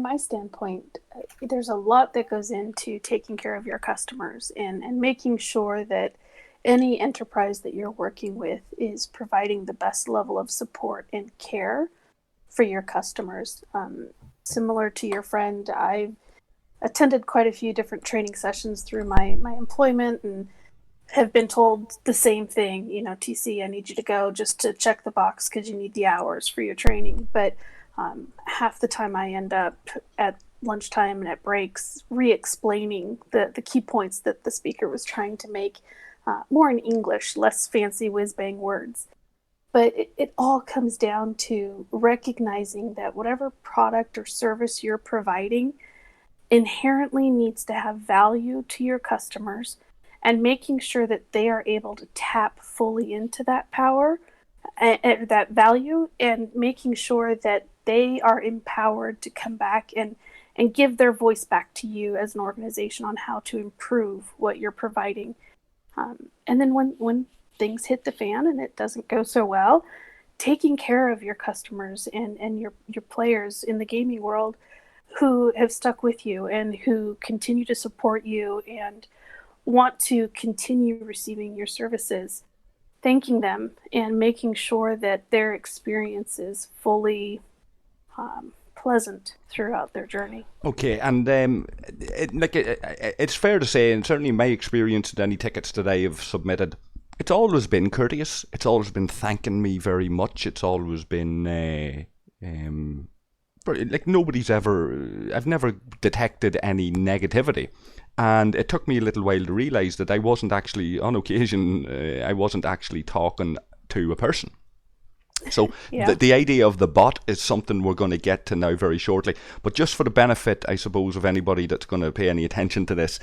my standpoint, there's a lot that goes into taking care of your customers and making sure that any enterprise that you're working with is providing the best level of support and care for your customers. Similar to your friend, I've attended quite a few different training sessions through my employment and have been told the same thing. TC, I need you to go just to check the box because you need the hours for your training. But half the time I end up at lunchtime and at breaks re-explaining the key points that the speaker was trying to make, more in English, less fancy whiz-bang words. But it all comes down to recognizing that whatever product or service you're providing inherently needs to have value to your customers, and making sure that they are able to tap fully into that power and that value, and making sure that they are empowered to come back and give their voice back to you as an organization on how to improve what you're providing. And then when things hit the fan and it doesn't go so well, taking care of your customers and your players in the gaming world who have stuck with you and who continue to support you and want to continue receiving your services, thanking them and making sure that their experience is fully pleasant throughout their journey. Okay, and it's fair to say, and certainly my experience with any tickets that I have submitted, it's always been courteous. It's always been thanking me very much. It's always been nobody's ever. I've never detected any negativity, and it took me a little while to realise that I wasn't actually, on occasion, I wasn't actually talking to a person. So Yeah. the idea of the bot is something we're going to get to now very shortly. But just for the benefit, I suppose, of anybody that's going to pay any attention to this,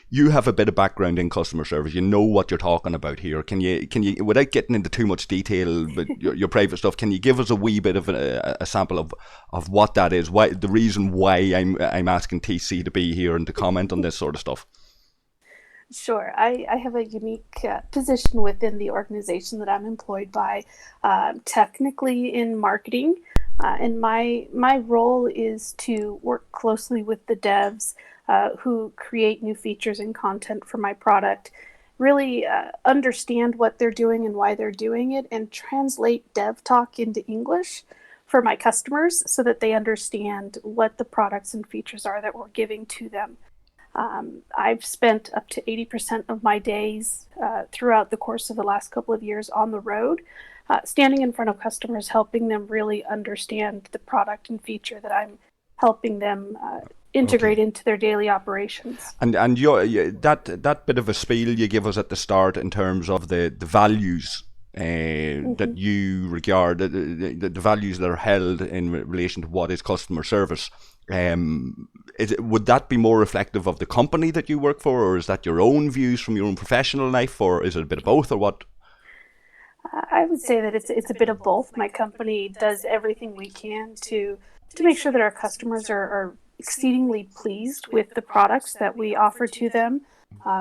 you have a bit of background in customer service. You know what you're talking about here. Can you, without getting into too much detail, but your private stuff, can you give us a wee bit of a sample of what that is? Why the reason why I'm asking TC to be here and to comment on this sort of stuff? Sure. I have a unique position within the organization that I'm employed by, technically in marketing. And my role is to work closely with the devs who create new features and content for my product, really understand what they're doing and why they're doing it, and translate dev talk into English for my customers so that they understand what the products and features are that we're giving to them. I've spent up to 80% of my days throughout the course of the last couple of years on the road, standing in front of customers, helping them really understand the product and feature that I'm helping them integrate into their daily operations. And that bit of a spiel you give us at the start in terms of the values that you regard, the values that are held in relation to what is customer service. Would that be more reflective of the company that you work for, or is that your own views from your own professional life, or is it a bit of both, or what? I would say that it's a bit of both. My company does everything we can to make sure that our customers are exceedingly pleased with the products that we offer to them.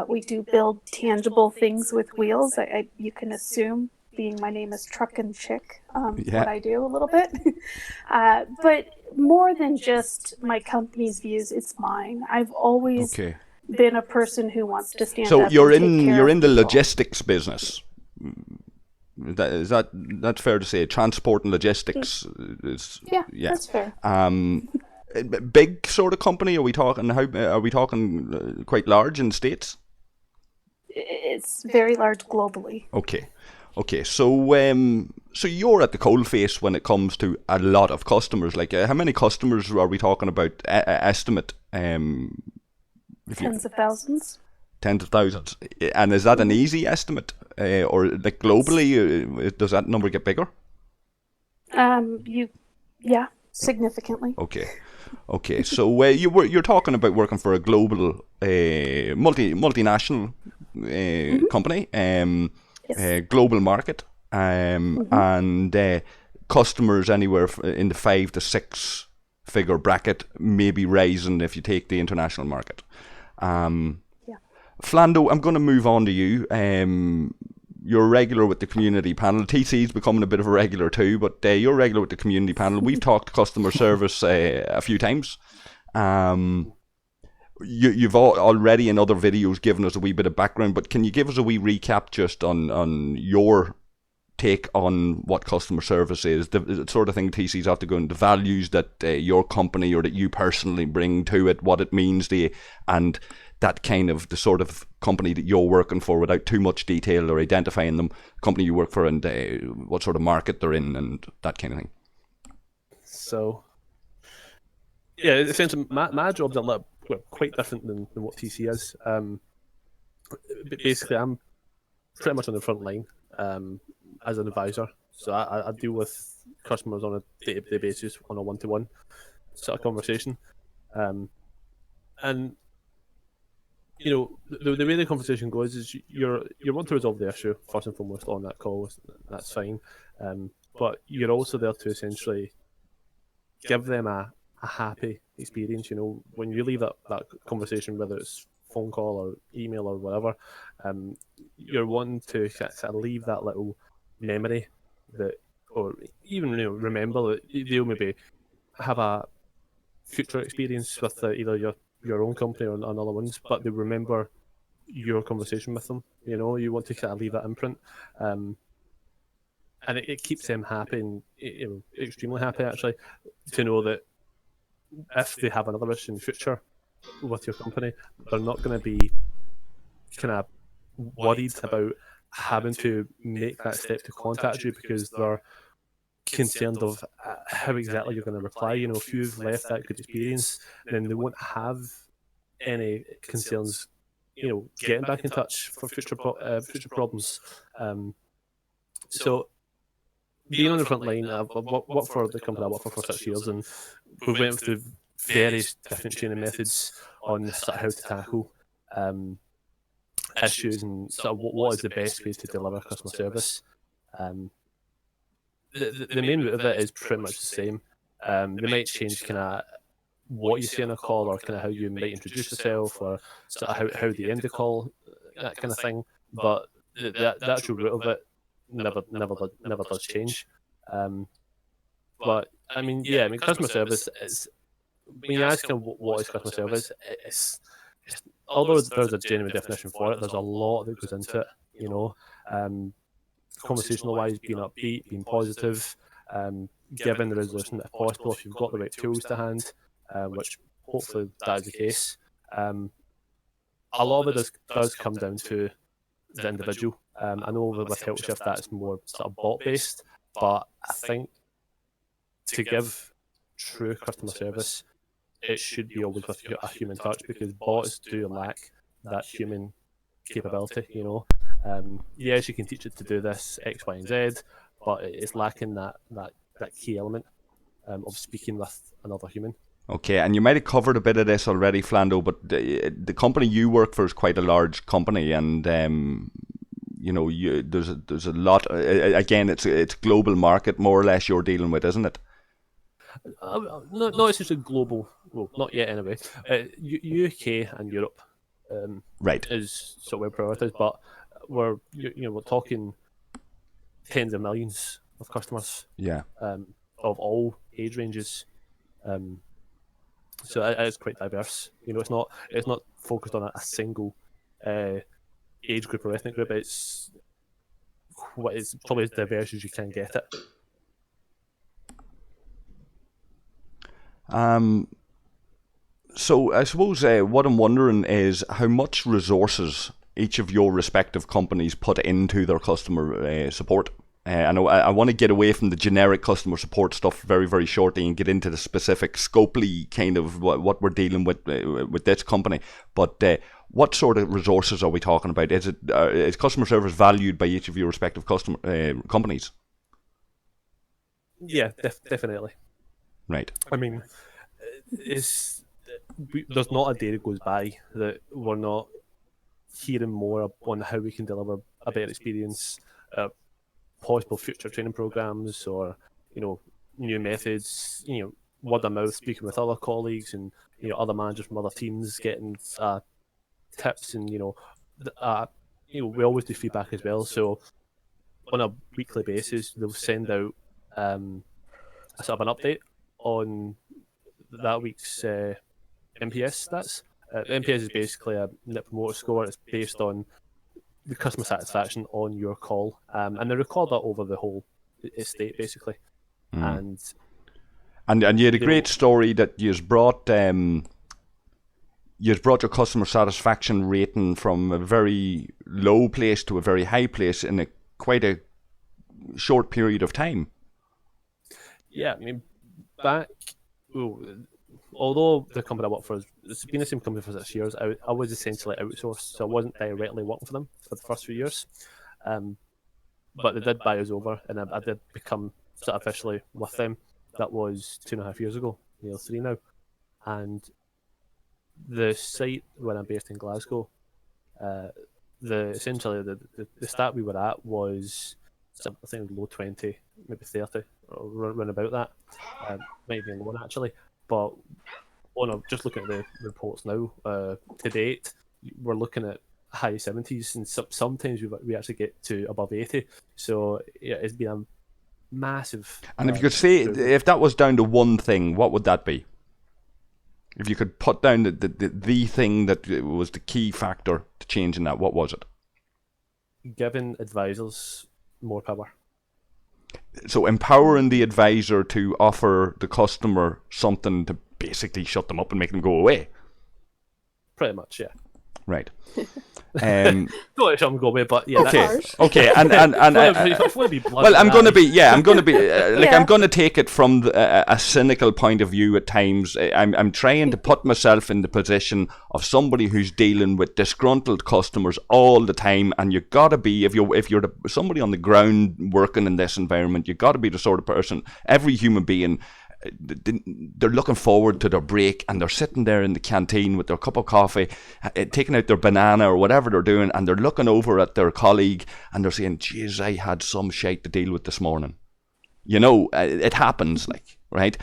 We do build tangible things with wheels. You can assume, being my name is Truckin Chick, what I do a little bit. But more than just my company's views, it's mine. I've always been a person who wants to stand up. So you're in the logistics business. Is that fair to say? Transport and logistics is that's fair. Big sort of company. Are we talking quite large in the States? It's very large globally. Okay, so you're at the coalface when it comes to a lot of customers. Like, how many customers are we talking about? Estimate? Tens of thousands. Tens of thousands, and is that an easy estimate, or like globally, does that number get bigger? Significantly. Okay. So you're talking about working for a global, multinational company. Yes. Global market, and customers anywhere in the 5 to 6 figure bracket, maybe rising if you take the international market. Flando, I'm going to move on to you. you're regular with the community panel. TC's becoming a bit of a regular too, but you're regular with the community panel. We've talked customer service a few times. You've already in other videos given us a wee bit of background, but can you give us a wee recap just on your take on what customer service is, the sort of thing TC's have to go into, the values that your company or that you personally bring to it, what it means to you, and that kind of the sort of company that you're working for without too much detail, or identifying them, company you work for, and what sort of market they're in, and that kind of thing. So, yeah, essentially, my job's a little quite different than what TC is. Basically, I'm pretty much on the front line as an advisor. So I deal with customers on a day-to-day basis, on a one-to-one sort of conversation. And you know, the way the conversation goes is you want to resolve the issue first and foremost on that call. That's fine, but you're also there to essentially give them a happy experience. You know, when you leave that conversation, whether it's phone call or email or whatever, you're wanting to kind of leave that little memory that, or even remember that they'll maybe have a future experience with either your own company or another one's, but they remember your conversation with them. You know, you want to kind of leave that imprint, and it keeps them happy, and extremely happy actually, to know that if they have another issue in the future with your company, they're not going to be kind of worried about having to make that step to contact you because they're concerned of how exactly you're going to reply. You know, if you've left that good experience, then they won't have any concerns, getting back in touch for future problems. So being on the front line, I've worked for the company I worked for 6 years, and we went through various different training methods on sort of how to tackle issues and sort of what is the best way to deliver customer service. The main root of it is pretty much the same. They might change kind of what you say on a call, or kind of how you might introduce yourself, or sort of how you end the call, that kind of thing. But the actual root of it never does change. But I mean, customer service is, when you ask them what is customer service, it's although there's a genuine definition for it, there's a lot that goes into it. You know, conversational wise, being upbeat, being positive, giving the resolution if possible, if you've got the right tools to hand, which hopefully that is the case. A lot of it does come down to the individual. I know with HelpShift that's more sort of bot based, but I think to give true customer service, it should be always with a human touch, because bots do lack that human capability. You know, yes, you can teach it to do this X, Y, and Z, but it's lacking that key element of speaking with another human. Okay, and you might have covered a bit of this already, Flando, but the company you work for is quite a large company, and there's a lot. Again, it's a global market, more or less, you're dealing with, isn't it? No, it's just a global. Well, not yet anyway. UK and Europe, right, is sort of where priorities, but we're talking tens of millions of customers. Yeah. Of all age ranges. So it is quite diverse. You know, it's not focused on a single age group or ethnic group. It's probably as diverse as you can get it. So I suppose what I'm wondering is how much resources each of your respective companies put into their customer support. I know I want to get away from the generic customer support stuff very, very shortly and get into the specific scopely kind of what we're dealing with this company. But what sort of resources are we talking about? Is customer service valued by each of your respective companies? Yeah, definitely. Right. I mean, there's not a day that goes by that we're not hearing more on how we can deliver a better experience, possible future training programs, or new methods. Word of mouth, speaking with other colleagues and other managers from other teams, getting tips, and we always do feedback as well. So on a weekly basis, they'll send out a sort of an update on that week's NPS stats. NPS is basically a Net Promoter Score. It's based on the customer satisfaction on your call, and they record that over the whole estate, basically. And you had a great story that you've brought your customer satisfaction rating from a very low place to a very high place in quite a short period of time. Yeah, I mean, although the company I work for, it's been the same company for 6 years, I was essentially outsourced, so I wasn't directly working for them for the first few years. But they did buy us over, and I did become sort of officially with them. That was 2.5 years ago, 3 now. And the site, when I'm based in Glasgow, essentially the stat we were at was, I think, low 20, maybe 30, or run about that. Maybe lower actually. But just looking at the reports now, to date, we're looking at high 70s, and sometimes we actually get to above 80. So yeah, it's been a massive. And if you could say, if that was down to one thing, what would that be? If you could put down the thing that was the key factor to changing that, what was it? Giving advisors more power. So empowering the advisor to offer the customer something to basically shut them up and make them go away. Pretty much, yeah. Right. Don't let them go away, but yeah. Okay. And well, I'm going to be I'm going to take it from a cynical point of view at times. I'm trying to put myself in the position of somebody who's dealing with disgruntled customers all the time, and you've got to be, if you're somebody on the ground working in this environment, you've got to be the sort of person, every human being, they're looking forward to their break, and they're sitting there in the canteen with their cup of coffee, taking out their banana or whatever they're doing, and they're looking over at their colleague and they're saying, geez, I had some shite to deal with this morning. It happens, right?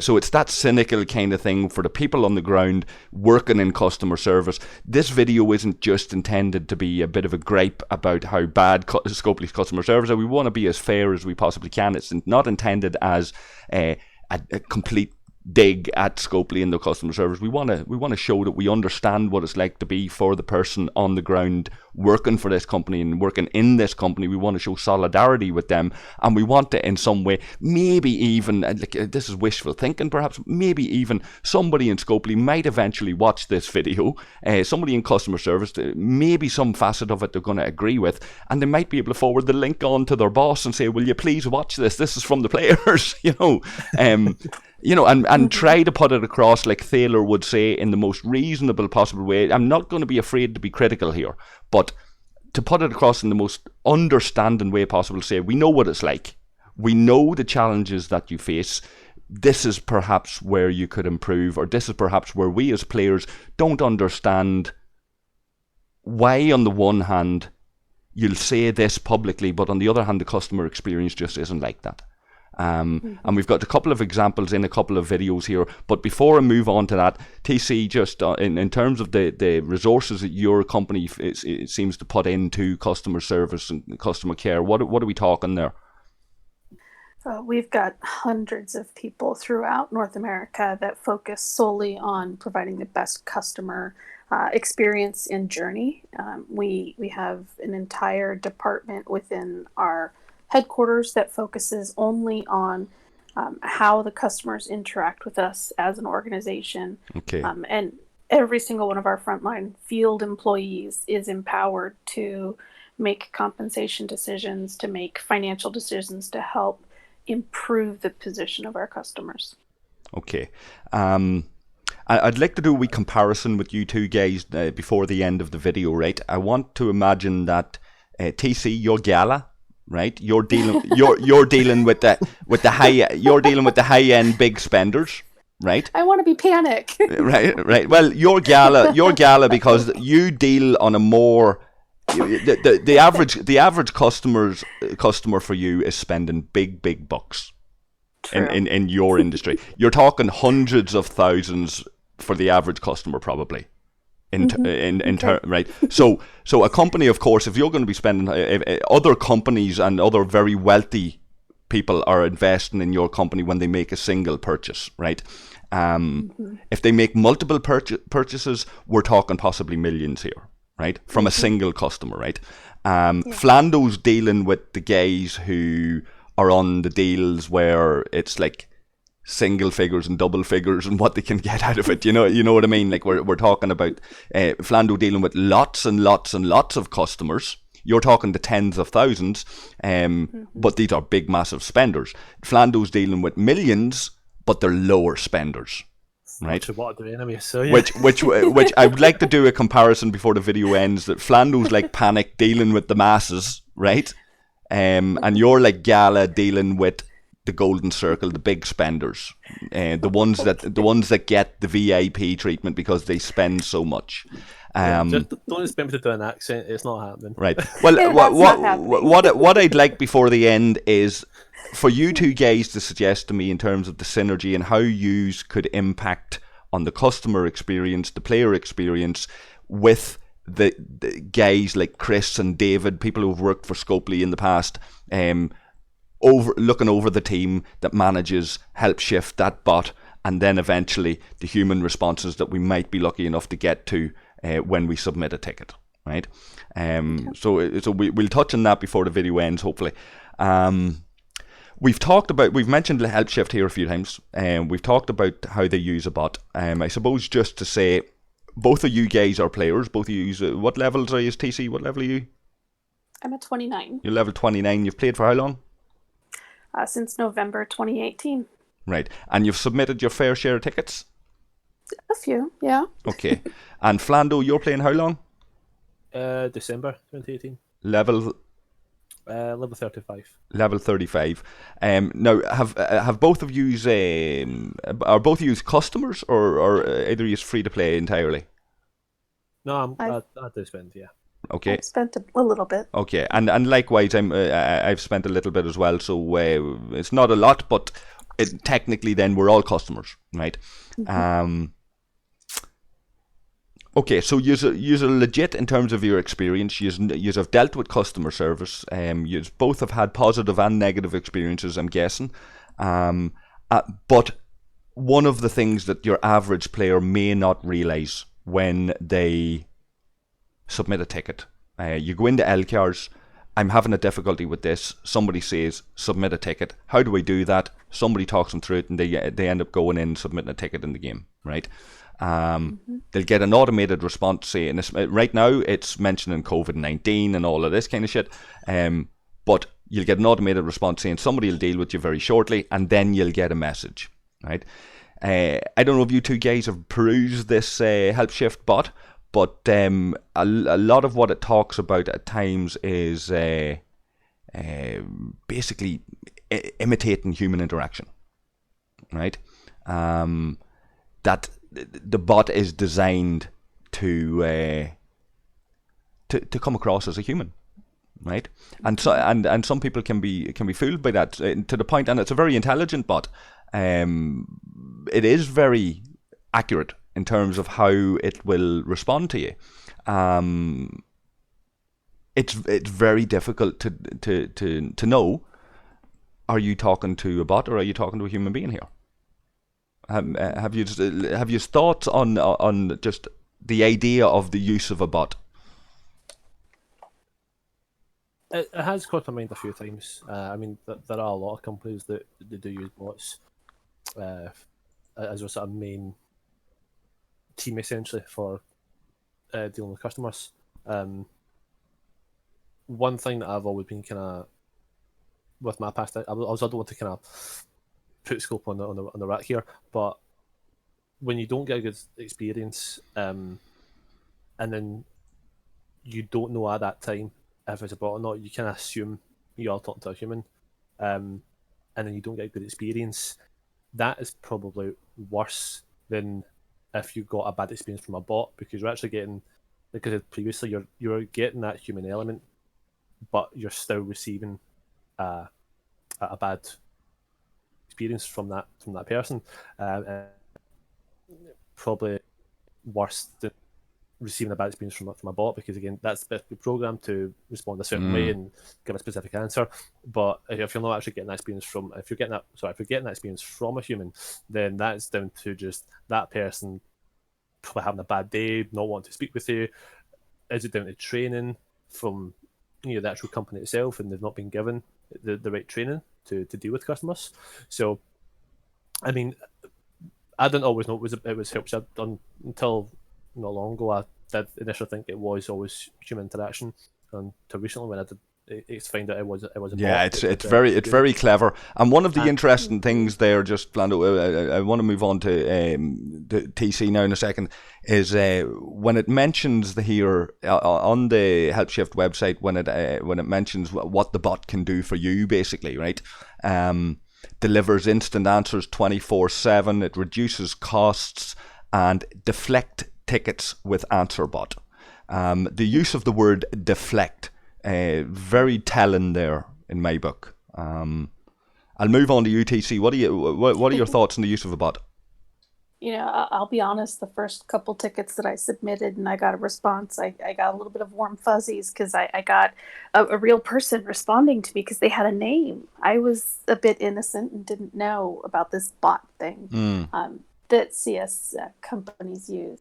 So it's that cynical kind of thing for the people on the ground working in customer service. This video isn't just intended to be a bit of a gripe about how bad Scopely's customer service is. We want to be as fair as we possibly can. It's not intended as a complete dig at Scopely and the customer service. We want to show that we understand what it's like to be for the person on the ground working for this company and working in this company. We want to show solidarity with them, and we want to, in some way, maybe even, this is wishful thinking perhaps, maybe even somebody in Scopely might eventually watch this video, somebody in customer service, maybe some facet of it they're going to agree with, and they might be able to forward the link on to their boss and say, will you please watch this? This is from the players, and try to put it across, like Thaler would say, in the most reasonable possible way. I'm not going to be afraid to be critical here, but to put it across in the most understanding way possible, say, we know what it's like. We know the challenges that you face. This is perhaps where you could improve, or this is perhaps where we as players don't understand why, on the one hand, you'll say this publicly, but on the other hand, the customer experience just isn't like that. And we've got a couple of examples in a couple of videos here, but before I move on to that, TC, just in terms of the resources that your company it seems to put into customer service and customer care, what are we talking there? We've got hundreds of people throughout North America that focus solely on providing the best customer experience and journey. We have an entire department within our headquarters that focuses only on how the customers interact with us as an organization. Okay. And every single one of our frontline field employees is empowered to make compensation decisions, to make financial decisions, to help improve the position of our customers. Okay. I'd like to do a wee comparison with you two guys before the end of the video, right? I want to imagine that TC, you're Gala, right? You're dealing with the high end big spenders, right? I want to be Panic. right. Well, you're Gala because you deal on a more the average customer for you is spending big bucks in your industry. You're talking hundreds of thousands for the average customer, probably, Right. So a company, of course, if you're going to be spending, other companies and other very wealthy people are investing in your company when they make a single purchase, right? If they make multiple purchases, we're talking possibly millions here, right? From a single customer, right? Flando's dealing with the guys who are on the deals where it's like single figures and double figures and what they can get out of it. You know what I mean? Like we're talking about Flando dealing with lots and lots and lots of customers. You're talking the tens of thousands, but these are big, massive spenders. Flando's dealing with millions, but they're lower spenders, right? What I do anyway, so yeah. Which I would like to do a comparison before the video ends. That Flando's like Panic dealing with the masses, right? And you're like Gala dealing with the golden circle, the big spenders, the ones that get the VIP treatment because they spend so much. Just don't expect me to do an accent. It's not happening. Right. Well, what I'd like before the end is for you two guys to suggest to me in terms of the synergy and how you could impact on the customer experience, the player experience, with the guys like Chris and David, people who've worked for Scopely in the past, looking over the team that manages Help Shift, that bot, and then eventually the human responses that we might be lucky enough to get to when we submit a ticket, right? So we'll touch on that before the video ends, hopefully. We've mentioned Help Shift here a few times, and we've talked about how they use a bot. I suppose just to say, both of you guys are players. Both of you, what levels are you, TC? What level are you? I'm at 29. You're level 29. You've played for how long? Since November 2018. Right. And you've submitted your fair share of tickets? A few, yeah. Okay. And Flando, you're playing how long? December 2018. Level 35. Level 35. Now, have both of you are both of you customers, or either you free to play entirely? No, I do spend, yeah. Okay. I've spent a little bit. Okay, and likewise, I've spent a little bit as well. So it's not a lot, but technically, then we're all customers, right? Okay, so you're legit in terms of your experience. You have dealt with customer service. You both have had positive and negative experiences, I'm guessing. But one of the things that your average player may not realise when they submit a ticket, you go into LCARs. I'm having a difficulty with this. Somebody says, submit a ticket. How do I do that? Somebody talks them through it, and they end up going in and submitting a ticket in the game, right? They'll get an automated response saying, right now it's mentioning COVID-19 and all of this kind of shit, but you'll get an automated response saying somebody will deal with you very shortly, and then you'll get a message, right? I don't know if you two guys have perused this Help Shift bot, but a lot of what it talks about at times is basically imitating human interaction, right? That the bot is designed to come across as a human, right? And so and some people can be fooled by that to the point, and it's a very intelligent bot. It is very accurate in terms of how it will respond to you. It's very difficult to know, are you talking to a bot or are you talking to a human being here? Have you thoughts on just the idea of the use of a bot? It has crossed my mind a few times. I mean, there are a lot of companies that do use bots as a sort of main team, essentially, for dealing with customers. One thing that I've always been kind of, with my past, I don't want to kind of put scope on the rack here, but when you don't get a good experience, and then you don't know at that time if it's a bot or not, you can assume you are talking to a human, and then you don't get a good experience. That is probably worse than if you got a bad experience from a bot, because you're actually getting, because previously you're getting that human element, but you're still receiving a bad experience from that person. Probably worse than receiving a bad experience from a bot, because again, that's programmed to respond a certain way and give a specific answer. But if you're not actually getting that experience if you're getting that experience from a human, then that's down to just that person probably having a bad day, not wanting to speak with you. Is it down to training from the actual company itself, and they've not been given the right training to deal with customers? So, I mean, I didn't always know it was help chat done until not long ago. I did initially think it was always human interaction, until recently when I did find out it was a Yeah, bot. it's very clever. And one of the interesting things there, just Flando, I want to move on to the TC now in a second, is when it mentions here on the HelpShift website, when it mentions what the bot can do for you, basically, right? Delivers instant answers 24/7. It reduces costs and deflect tickets with AnswerBot. The use of the word deflect, very telling there in my book. I'll move on to UTC. What are your thoughts on the use of a bot? I'll be honest, the first couple tickets that I submitted and I got a response, I got a little bit of warm fuzzies because I got a real person responding to me because they had a name. I was a bit innocent and didn't know about this bot thing that CS companies use.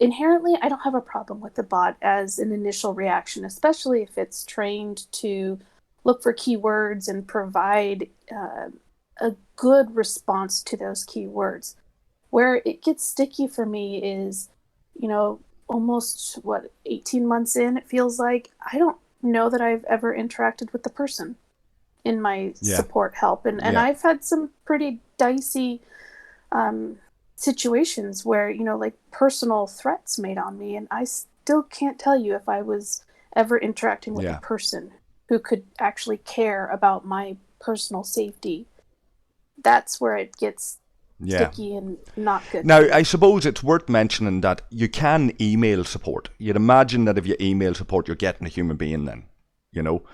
Inherently, I don't have a problem with the bot as an initial reaction, especially if it's trained to look for keywords and provide a good response to those keywords. Where it gets sticky for me is, almost 18 months in, it feels like I don't know that I've ever interacted with the person in my support help. And I've had some pretty dicey situations where, like personal threats made on me. And I still can't tell you if I was ever interacting with a person who could actually care about my personal safety. That's where it gets sticky and not good. Now, I suppose it's worth mentioning that you can email support. You'd imagine that if you email support, you're getting a human being then. You hope.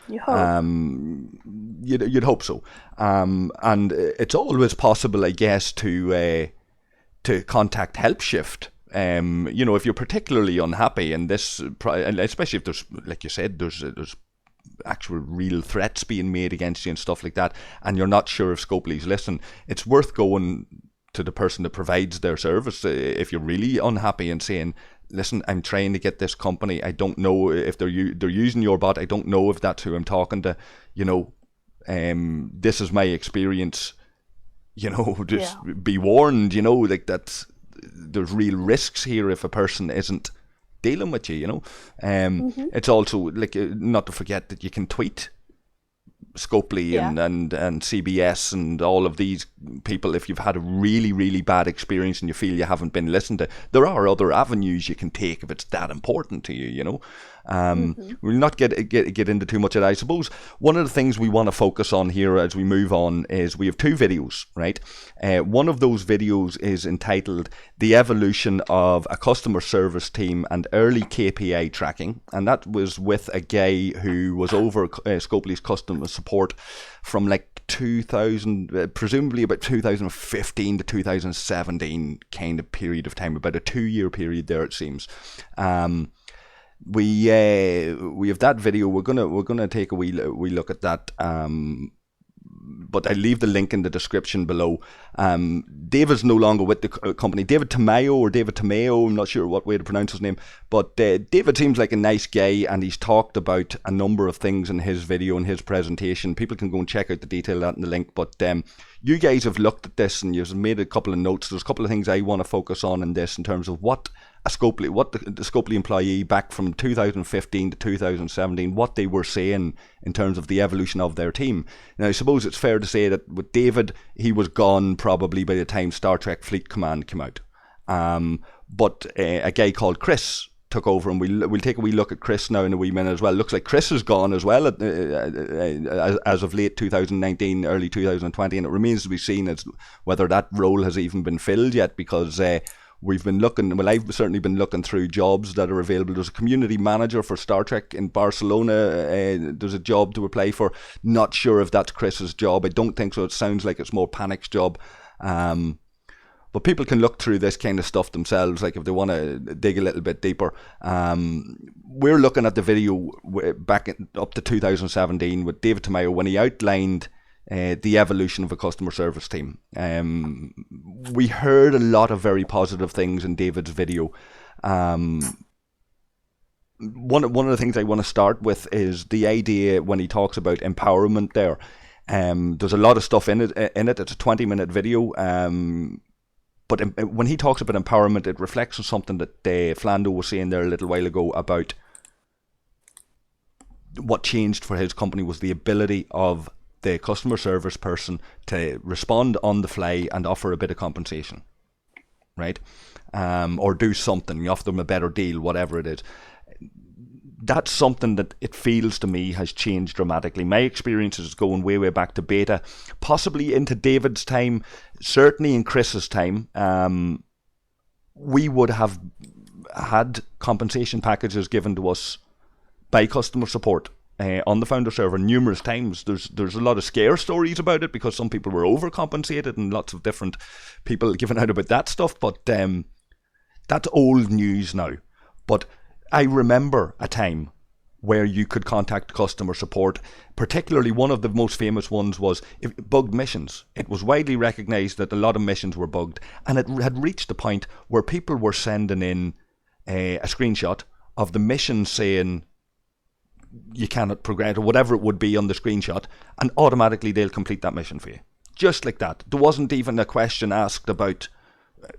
You'd hope so. And it's always possible, I guess, to contact HelpShift. If you're particularly unhappy, and this, especially if there's, like you said, there's actual real threats being made against you and stuff like that, and you're not sure if Scopely's listening, it's worth going to the person that provides their service if you're really unhappy and saying, listen, I'm trying to get this company, I don't know if they're using your bot, I don't know if that's who I'm talking to, this is my experience, be warned, like there's real risks here if a person isn't dealing with you, It's also, like, not to forget that you can tweet Scopely and CBS and all of these people if you've had a really, really bad experience and you feel you haven't been listened to. There are other avenues you can take if it's that important to you, We'll not get into too much of that. I suppose one of the things we want to focus on here as we move on is we have two videos, right? One of those videos is entitled The Evolution of a Customer Service Team and Early KPI Tracking, and that was with a guy who was over Scopely's customer support from like 2000, presumably about 2015 to 2017 kind of period of time, about a 2-year period there it seems. We have that video. We're gonna take a wee look at that. But I leave the link in the description below. David's no longer with the company. David Tamayo, I'm not sure what way to pronounce his name, but David seems like a nice guy, and he's talked about a number of things in his video and his presentation. People can go and check out the detail of that in the link. But you guys have looked at this and you've made a couple of notes. There's a couple of things I want to focus on in this in terms of what the Scopely employee back from 2015 to 2017, what they were saying in terms of the evolution of their team. Now, I suppose it's fair to say that with David, he was gone probably by the time Star Trek Fleet Command came out. But a guy called Chris took over, and we'll take a wee look at Chris now in a wee minute as well. Looks like Chris is gone as well as of late 2019, early 2020, and it remains to be seen as whether that role has even been filled yet, because we've been looking, well, I've certainly been looking through jobs that are available. There's a community manager for Star Trek in Barcelona. There's a job to apply for. Not sure if that's Chris's job. I don't think so. It sounds like it's more Panic's job. But people can look through this kind of stuff themselves, like if they want to dig a little bit deeper. We're looking at the video up to 2017 with David Tamayo when he outlined the evolution of a customer service team. We heard a lot of very positive things in David's video. One of the things I want to start with is the idea when he talks about empowerment there. There's a lot of stuff in it. It's a 20-minute video. But when he talks about empowerment, it reflects on something that Flando was saying there a little while ago about what changed for his company was the ability of the customer service person to respond on the fly and offer a bit of compensation, right? Or do something, you offer them a better deal, whatever it is. That's something that it feels to me has changed dramatically. My experience is going way, way back to beta, possibly into David's time, certainly in Chris's time. We would have had compensation packages given to us by customer support on the founder server numerous times. There's a lot of scare stories about it because some people were overcompensated and lots of different people giving out about that stuff. But that's old news now. But I remember a time where you could contact customer support. Particularly one of the most famous ones was bugged missions. It was widely recognised that a lot of missions were bugged, and it had reached the point where people were sending in a screenshot of the mission saying you cannot progress or whatever it would be on the screenshot, and automatically they'll complete that mission for you. Just like that. There wasn't even a question asked about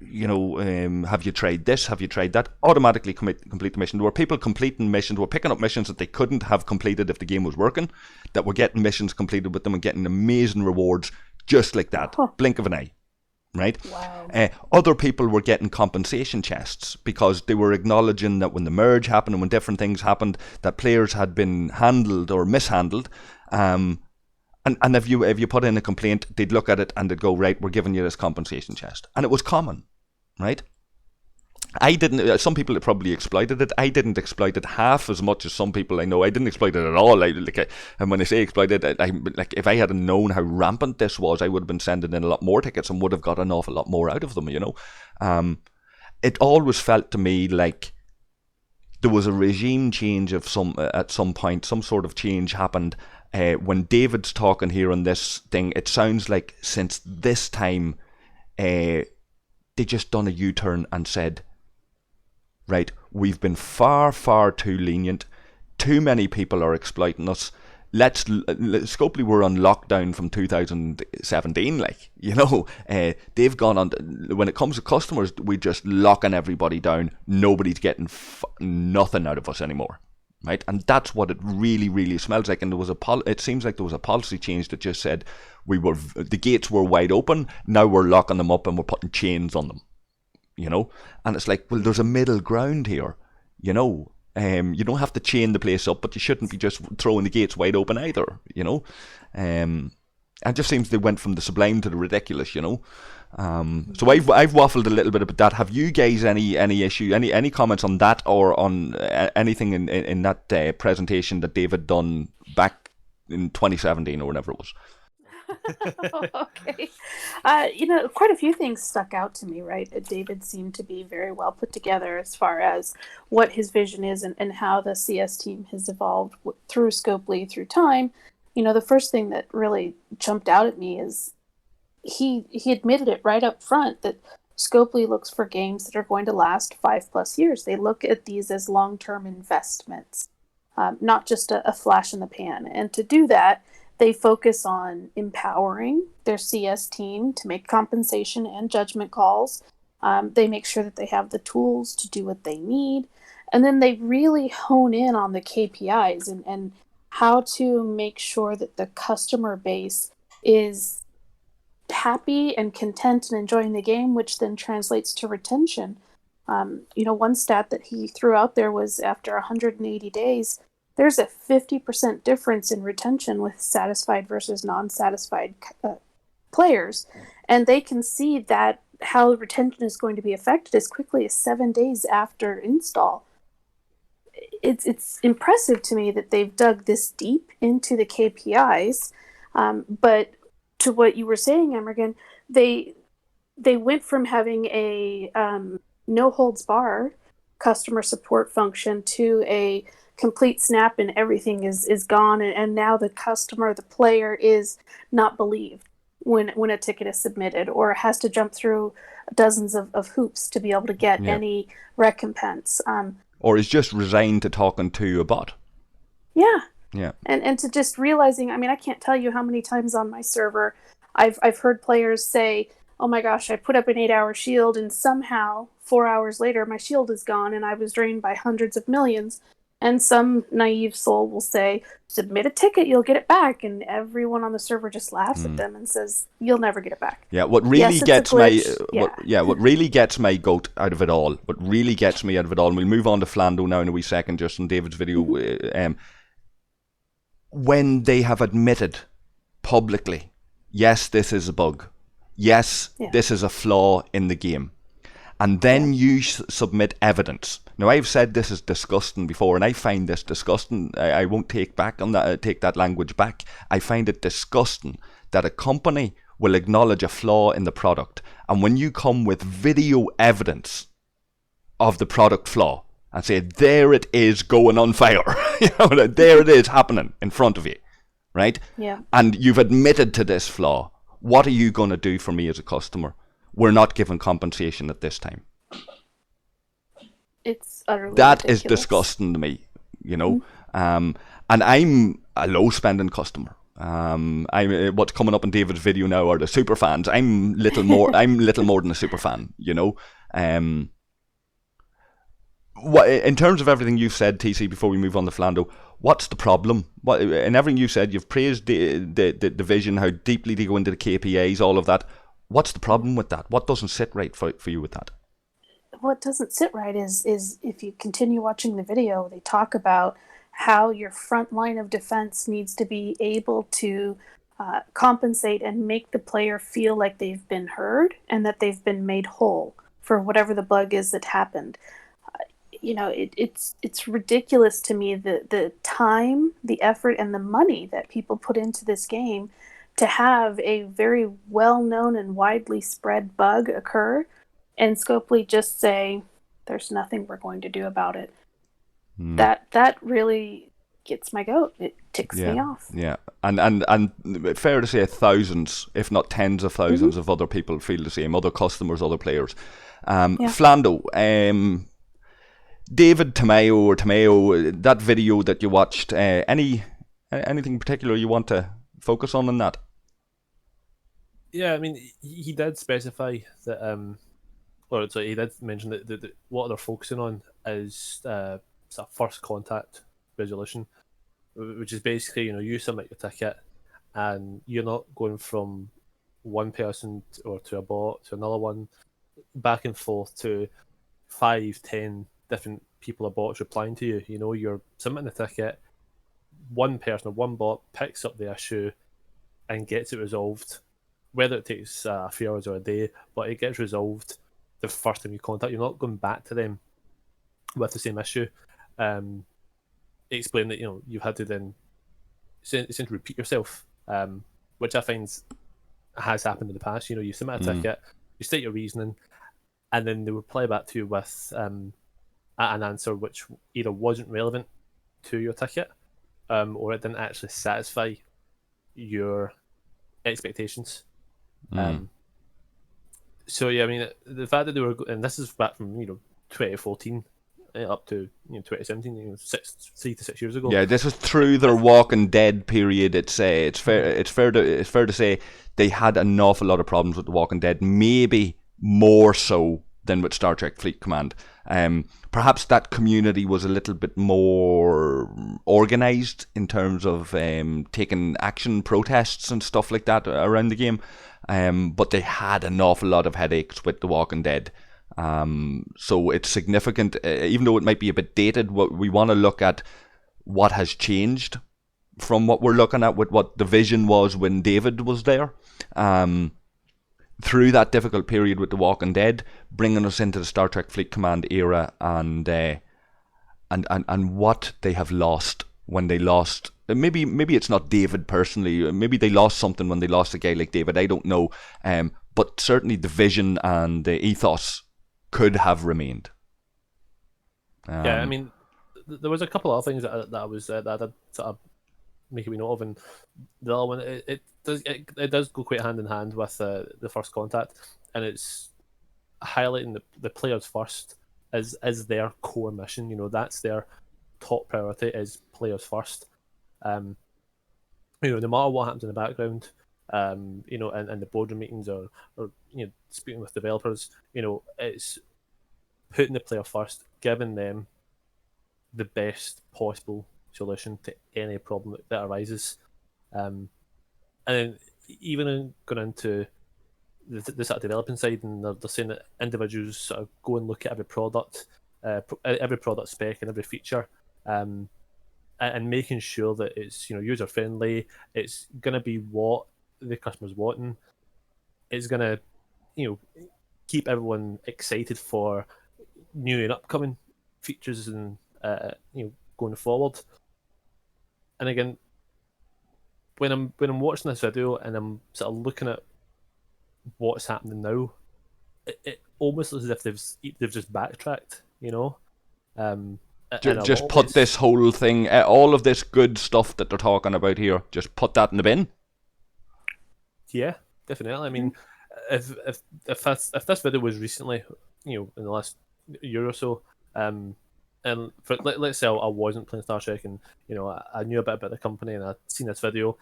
have you tried this? Have you tried that? Automatically complete the mission. There were people completing missions, were picking up missions that they couldn't have completed if the game was working, that were getting missions completed with them and getting amazing rewards just like that. Blink of an eye. Right? Wow. Other people were getting compensation chests because they were acknowledging that when the merge happened and when different things happened, that players had been handled or mishandled. And if you put in a complaint, they'd look at it and they'd go, right, we're giving you this compensation chest. And it was common, right? I didn't, some people probably exploited it. I didn't exploit it half as much as some people I know. I didn't exploit it at all. And when I say exploited, if I had known how rampant this was, I would have been sending in a lot more tickets and would have got an awful lot more out of them, It always felt to me like there was a regime change at some point, some sort of change happened. When David's talking here on this thing, it sounds like since this time, they just done a U-turn and said, right, we've been far, far too lenient. Too many people are exploiting us. Scopely were on lockdown from 2017, they've gone on, when it comes to customers, we're just locking everybody down. Nobody's getting nothing out of us anymore. Right, and that's what it really, really smells like. And it seems like there was a policy change that just said the gates were wide open. Now we're locking them up and we're putting chains on them. And it's like, well, there's a middle ground here. You don't have to chain the place up, but you shouldn't be just throwing the gates wide open either. It just seems they went from the sublime to the ridiculous. So I've waffled a little bit about that. Have you guys any issue, any comments on that or on anything in that presentation that David done back in 2017 or whenever it was? Okay. Quite a few things stuck out to me, right? David seemed to be very well put together as far as what his vision is and how the CS team has evolved through Scopely, through time. The first thing that really jumped out at me is he admitted it right up front that Scopely looks for games that are going to last 5+ years. They look at these as long-term investments, not just a flash in the pan. And to do that, they focus on empowering their CS team to make compensation and judgment calls. They make sure that they have the tools to do what they need. And then they really hone in on the KPIs and how to make sure that the customer base is happy and content and enjoying the game, which then translates to retention. One stat that he threw out there was after 180 days, there's a 50% difference in retention with satisfied versus non-satisfied players. And they can see that how retention is going to be affected as quickly as 7 days after install. It's impressive to me that they've dug this deep into the KPIs, but to what you were saying, Amorgin, they they went from having a no holds bar customer support function to a complete snap and everything is gone, and now the customer, the player, is not believed when a ticket is submitted, or has to jump through dozens of hoops to be able to get any recompense. Or is just resigned to talking to a bot. Yeah. Yeah. And to just realizing, I mean, I can't tell you how many times on my server I've heard players say, oh my gosh, I put up an 8-hour shield and somehow 4 hours later my shield is gone and I was drained by hundreds of millions. And some naive soul will say, submit a ticket, you'll get it back. And everyone on the server just laughs at them and says, you'll never get it back. Yeah, what really Yes, gets my what really gets my goat out of it all, what really gets me out of it all, and we'll move on to Flando now in a wee second, just on David's video, when they have admitted publicly, yes, this is a bug, yes, this is a flaw in the game, and then you submit evidence. Now, I've said this is disgusting before, and I find this disgusting. I won't take that language back. I find it disgusting that a company will acknowledge a flaw in the product, and when you come with video evidence of the product flaw and say, there it is going on fire, there it is happening in front of you, right? Yeah. And you've admitted to this flaw. What are you going to do for me as a customer? We're not giving compensation at this time. It's utterly That ridiculous. is disgusting to me, and I'm a low spending customer. What's coming up in David's video now are the super fans. I'm little more than a super fan, in terms of everything you've said, TC, before we move on to Flando, what's the problem? In everything you said, you've praised the vision, how deeply they go into the KPIs, all of that. What's the problem with that? What doesn't sit right for you with that? What doesn't sit right is if you continue watching the video, they talk about how your front line of defense needs to be able to compensate and make the player feel like they've been heard and that they've been made whole for whatever the bug is that happened. It's ridiculous to me the time, the effort, and the money that people put into this game to have a very well-known and widely spread bug occur, and Scopely just say, there's nothing we're going to do about it. That really gets my goat. It ticks me off. Yeah, and fair to say thousands, if not tens of thousands of other people feel the same, other customers, other players. Flando, David Tamayo, that video that you watched, anything particular you want to focus on in that? Yeah, I mean, he did specify that, he did mention that what they're focusing on is sort of first contact resolution, which is basically, you submit your ticket and you're not going from one person or to a bot to another one, back and forth to 5-10 different people or bots replying to you. You're submitting the ticket, one person or one bot picks up the issue and gets it resolved, whether it takes a few hours or a day, but it gets resolved the first time you contact. You're not going back to them with the same issue. Explain that you've had to then essentially repeat yourself, which I find has happened in the past. You submit a ticket, you state your reasoning, and then they reply back to you with an answer which either wasn't relevant to your ticket, or it didn't actually satisfy your expectations. So yeah, I mean, the fact that they were, and this is back from 2014 up to 2017, 3 to 6 years ago. Yeah, this is through their Walking Dead period. It's fair to say they had an awful lot of problems with the Walking Dead, maybe more so than with Star Trek Fleet Command. Perhaps that community was a little bit more organised in terms of taking action, protests and stuff like that around the game. But they had an awful lot of headaches with The Walking Dead. So it's significant, even though it might be a bit dated. We want to look at what has changed from what we're looking at with what the vision was when David was there. Through that difficult period with The Walking Dead, bringing us into the Star Trek Fleet Command era, and what they have lost when they lost. Maybe it's not David personally. Maybe they lost something when they lost a guy like David. I don't know. but certainly the vision and the ethos could have remained. Yeah, I mean, there was a couple of things that I was that I did sort of make a wee note of, and the other one it does go quite hand in hand with the first contact, and it's highlighting the players first as their core mission. You know, that's their top priority is players first. You know, no matter what happens in the background, you know, in the boardroom meetings or you know, speaking with developers, you know, it's putting the player first, giving them the best possible solution to any problem that arises. And then even going into the sort of developing side, and they're saying that individuals sort of go and look at every product spec and every feature, and making sure that it's, you know, user friendly. It's gonna be what the customer's wanting. It's gonna, you know, keep everyone excited for new and upcoming features and you know, going forward. And again, when I'm watching this video and I'm sort of looking at what's happening now, it almost looks as if they've just backtracked, you know. In a lot Just of put ways. this whole thing, all of this good stuff that they're talking about here, just put that in the bin. Yeah, definitely. I mean, if this video was recently, you know, in the last year or so, and let's say I wasn't playing Star Trek, and you know, I knew a bit about the company and I'd seen this video,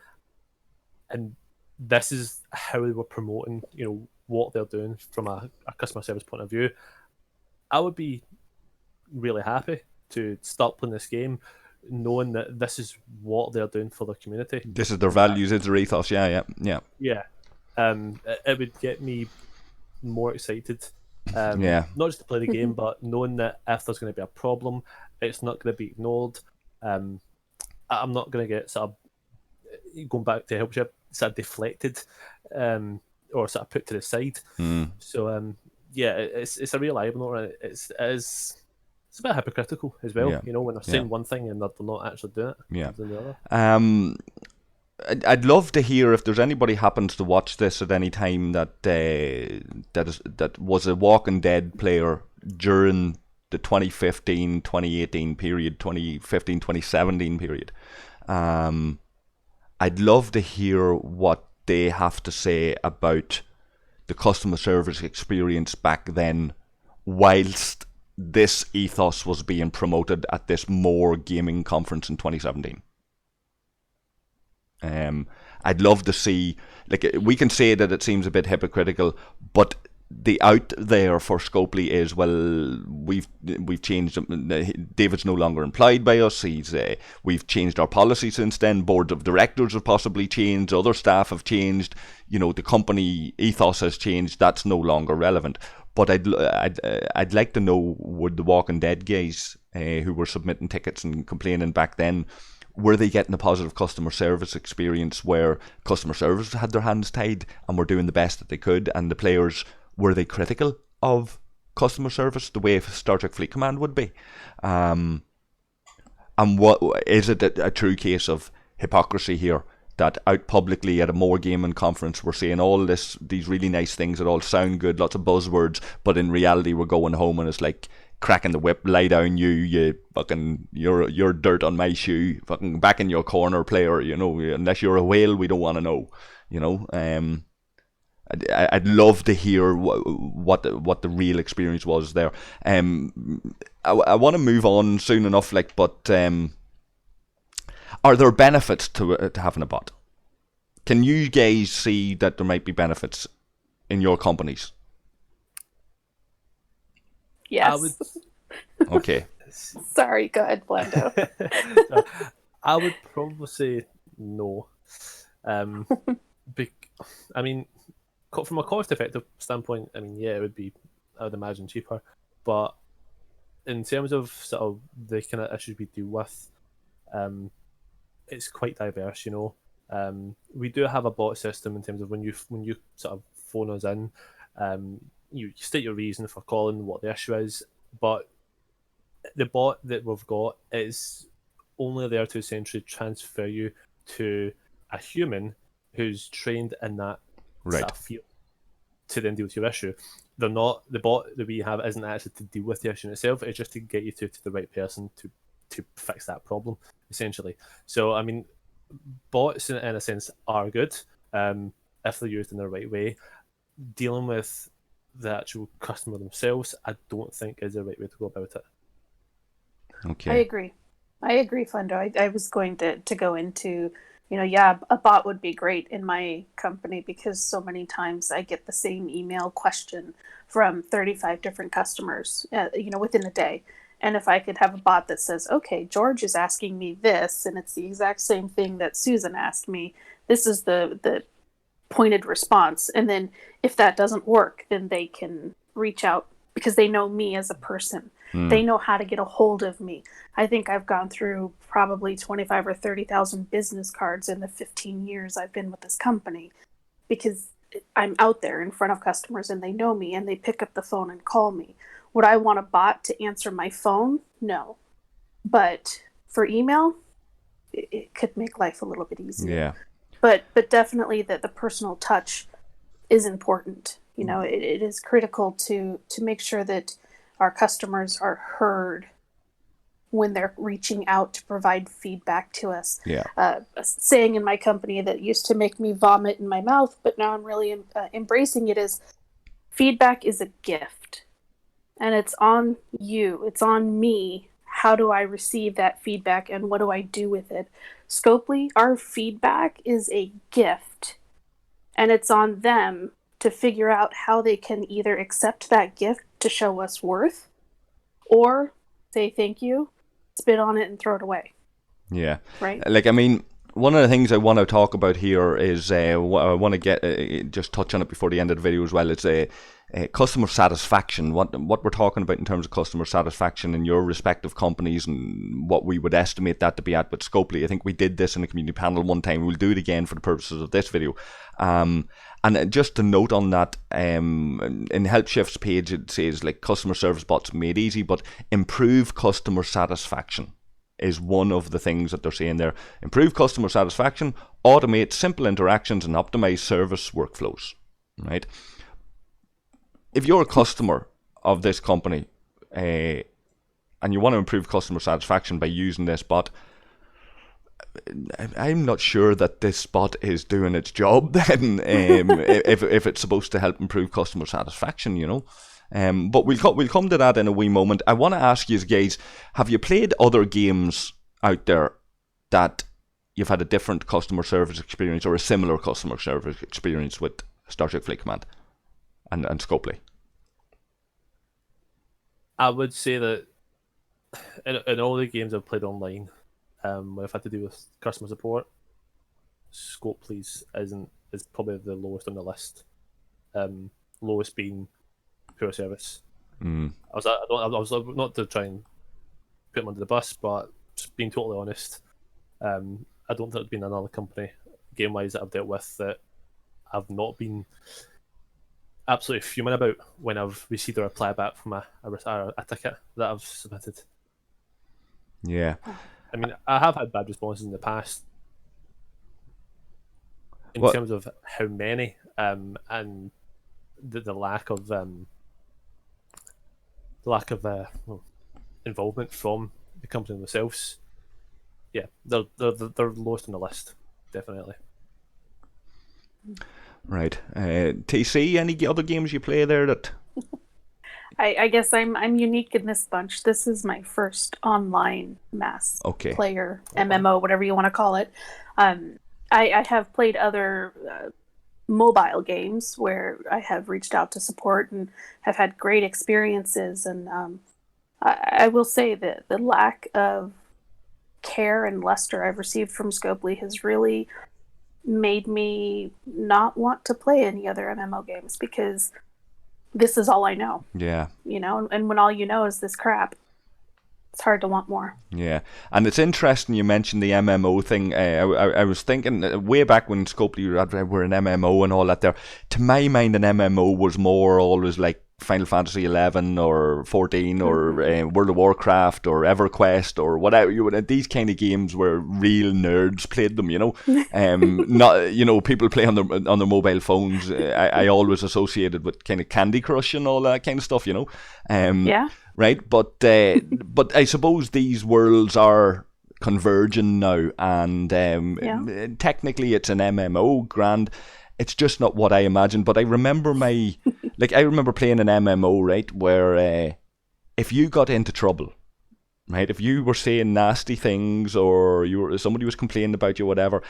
and this is how they were promoting, you know, what they're doing from a customer service point of view, I would be really happy to start playing this game, knowing that this is what they're doing for their community. This is their And that, values, it's their ethos. Yeah. yeah, it would get me more excited. Yeah. Not just to play the game, but knowing that if there's going to be a problem, it's not going to be ignored. I'm not going to get sort of going back to help you sort of deflected, or sort of put to the side. So yeah, it's a real eye opener. It's a bit hypocritical as well. Yeah. You know, when they're saying one thing and they're not actually doing it. Yeah. They're doing the other. I'd love to hear if there's anybody happens to watch this at any time that was a Walking Dead player during the 2015-2018 period, 2015-2017 period. I'd love to hear what they have to say about the customer service experience back then, whilst this ethos was being promoted at this More Gaming conference in 2017. I'd love to see, like, we can say that it seems a bit hypocritical, but the out there for Scopely is, well, we've changed. David's no longer employed by us. We've changed our policy since then. Boards of directors have possibly changed. Other staff have changed. You know, the company ethos has changed. That's no longer relevant. But I'd like to know, would the Walking Dead guys who were submitting tickets and complaining back then, were they getting a positive customer service experience where customer service had their hands tied and were doing the best that they could, and the players, were they critical of customer service the way Star Trek Fleet Command would be? And what is it a true case of hypocrisy here, that out publicly at a More Gaming conference we're saying all these really nice things that all sound good, lots of buzzwords, but in reality we're going home and it's like cracking the whip, lie down you fucking, you're dirt on my shoe, fucking back in your corner, player, you know, unless you're a whale we don't want to know, you know. I'd love to hear what the real experience was there. I want to move on soon enough, like, but are there benefits to having a bot? Can you guys see that there might be benefits in your companies? Yes. Okay. Sorry, go ahead, Flando. I would probably say no. I mean, from a cost-effective standpoint, I mean, yeah, it would be, I would imagine, cheaper. But in terms of sort of the kind of issues we deal with, it's quite diverse, you know. We do have a bot system in terms of when you sort of phone us in, you state your reason for calling, what the issue is, but the bot that we've got is only there to essentially transfer you to a human who's trained in that Right. sort of field. to then deal with your issue. They're not, the bot that we have isn't actually to deal with the issue in itself. It's just to get you to the right person to fix that problem, essentially. So I mean, bots in a sense are good if they're used in the right way. Dealing with the actual customer themselves, I don't think is the right way to go about it. I agree, Flando. I was going to go into, yeah, a bot would be great in my company because so many times I get the same email question from 35 different customers, within a day. And if I could have a bot that says, okay, George is asking me this, and it's the exact same thing that Susan asked me, this is the pointed response. And then if that doesn't work, then they can reach out because they know me as a person. They know how to get a hold of me. I think I've gone through probably 25 or 30,000 business cards in the 15 years I've been with this company because I'm out there in front of customers and they know me and they pick up the phone and call me. Would I want a bot to answer my phone? No. But for email, it could make life a little bit easier. Yeah. But definitely that the personal touch is important. It is critical to make sure that our customers are heard when they're reaching out to provide feedback to us. Yeah. A saying in my company that used to make me vomit in my mouth, but now I'm really embracing it is feedback is a gift. And it's on you. It's on me. How do I receive that feedback and what do I do with it? Scopely, our feedback is a gift. And it's on them to figure out how they can either accept that gift to show us worth or say thank you, spit on it and throw it away. Yeah. Right? One of the things I want to talk about here is I want to get just touch on it before the end of the video as well. It's customer satisfaction. What we're talking about in terms of customer satisfaction in your respective companies and what we would estimate that to be at with Scopely. I think we did this in a community panel one time. We'll do it again for the purposes of this video. And just to note on that, in HelpShift's page it says like customer service bots made easy, but improve customer satisfaction is one of the things that they're saying there. Improve customer satisfaction, automate simple interactions, and optimize service workflows. Right? If you're a customer of this company and you want to improve customer satisfaction by using this bot, I'm not sure that this bot is doing its job then, if it's supposed to help improve customer satisfaction, But we'll come to that in a wee moment. I want to ask you guys, have you played other games out there that you've had a different customer service experience or a similar customer service experience with Star Trek Fleet Command and Scopely? I would say that in all the games I've played online, where I've had to do with customer support, Scopely's is probably the lowest on the list. Lowest being poor service. I was not to try and put them under the bus, but just being totally honest, I don't think there's been another company game wise that I've dealt with that I've not been absolutely fuming about when I've received a reply back from a ticket that I've submitted. Yeah. I mean, I have had bad responses in the past in terms of how many, and the lack of involvement from the company themselves. Yeah, they're lowest on the list, definitely. Right. TC, any other games you play there that? I guess I'm unique in this bunch. This is my first online mass player, MMO, whatever you want to call it. I have played other mobile games where I have reached out to support and have had great experiences. And I will say that the lack of care and luster I've received from Scopely has really made me not want to play any other MMO games because this is all I know. Yeah. And when all you know is this crap, it's hard to want more. Yeah, and it's interesting you mentioned the MMO thing. I was thinking way back when Scopely were an MMO and all that there. To my mind, an MMO was more always like Final Fantasy 11 or 14 or World of Warcraft or EverQuest or whatever. These kind of games where real nerds played them, not people play on their mobile phones. I always associated with kind of Candy Crush and all that kind of stuff, Yeah. right? But I suppose these worlds are converging now, and technically it's an MMO, grand. It's just not what I imagined. But I remember I remember playing an MMO, right, where if you got into trouble, right, if you were saying nasty things or somebody was complaining about you, whatever,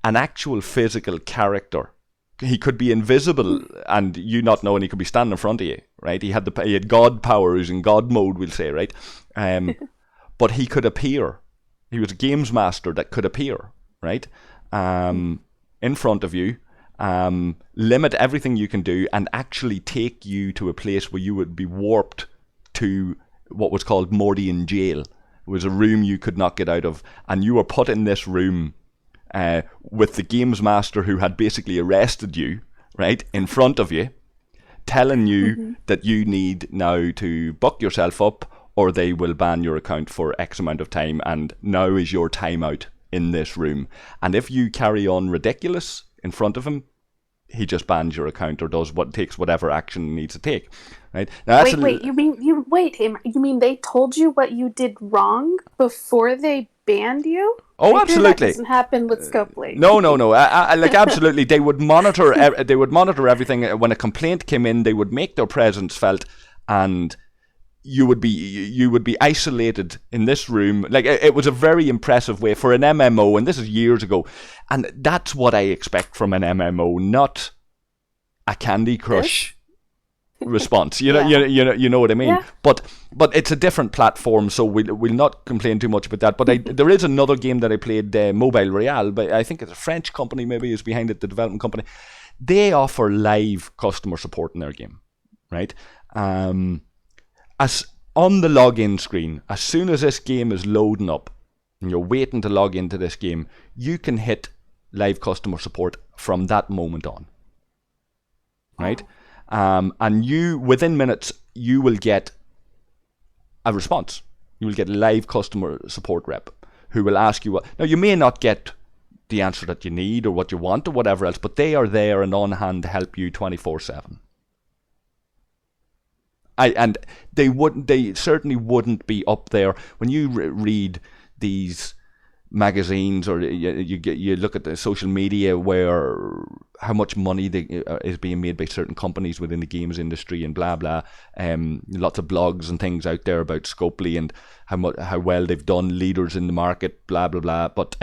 an actual physical character, he could be invisible and you not know, and he could be standing in front of you, right? He had God powers in God mode, we'll say, right? But he could appear. He was a games master that could appear, right? In front of you. Limit everything you can do and actually take you to a place where you would be warped to what was called Mordian jail. It was a room you could not get out of, and you were put in this room with the games master who had basically arrested you, right, in front of you, telling you that you need now to buck yourself up or they will ban your account for X amount of time, and now is your timeout in this room. And if you carry on ridiculous in front of him, he just bans your account or takes whatever action he needs to take. Right? Now, You mean they told you what you did wrong before they banned you? Oh, absolutely. That doesn't happen with Scopely. No. Like absolutely, they would monitor. They would monitor everything. When a complaint came in, they would make their presence felt, and you would be isolated in this room. Like, it was a very impressive way for an MMO, and this is years ago. And that's what I expect from an MMO, not a Candy Crush response. You know what I mean? Yeah. But it's a different platform, so we'll not complain too much about that. But there is another game that I played, Mobile Royale, but I think it's a French company maybe is behind it, the development company. They offer live customer support in their game, right? As on the login screen, as soon as this game is loading up and you're waiting to log into this game, you can hit live customer support from that moment on, right? And within minutes, you will get a response. You will get a live customer support rep who will ask you now, you may not get the answer that you need or what you want or whatever else, but they are there and on hand to help you 24/7. And they certainly wouldn't be up there when you read these magazines or you look at the social media where how much money is being made by certain companies within the games industry and blah blah. Lots of blogs and things out there about Scopely and how well they've done, leaders in the market, blah blah blah. But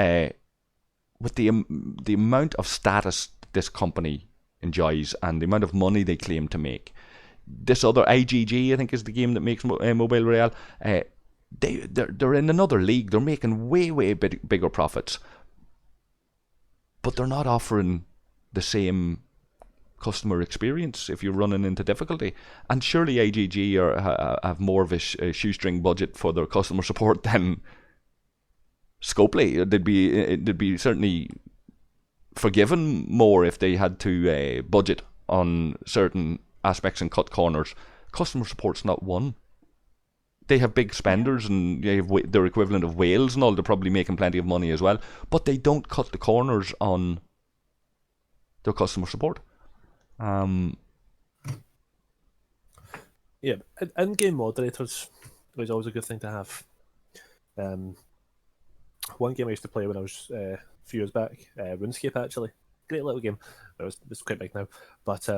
with the amount of status this company enjoys and the amount of money they claim to make. This other IGG, I think, is the game that makes Mobile Royale. They're in another league. They're making way bigger profits, but they're not offering the same customer experience if you're running into difficulty. And surely IGG have more of a shoestring budget for their customer support than Scopely. They'd be certainly forgiven more if they had to budget on certain aspects and cut corners. Customer support's not one. They have big spenders and they have their equivalent of whales and all. They're probably making plenty of money as well, but they don't cut the corners on their customer support. Yeah, in-game moderators is always a good thing to have. One game I used to play when I was a few years back, RuneScape actually, great little game. It's quite big now, but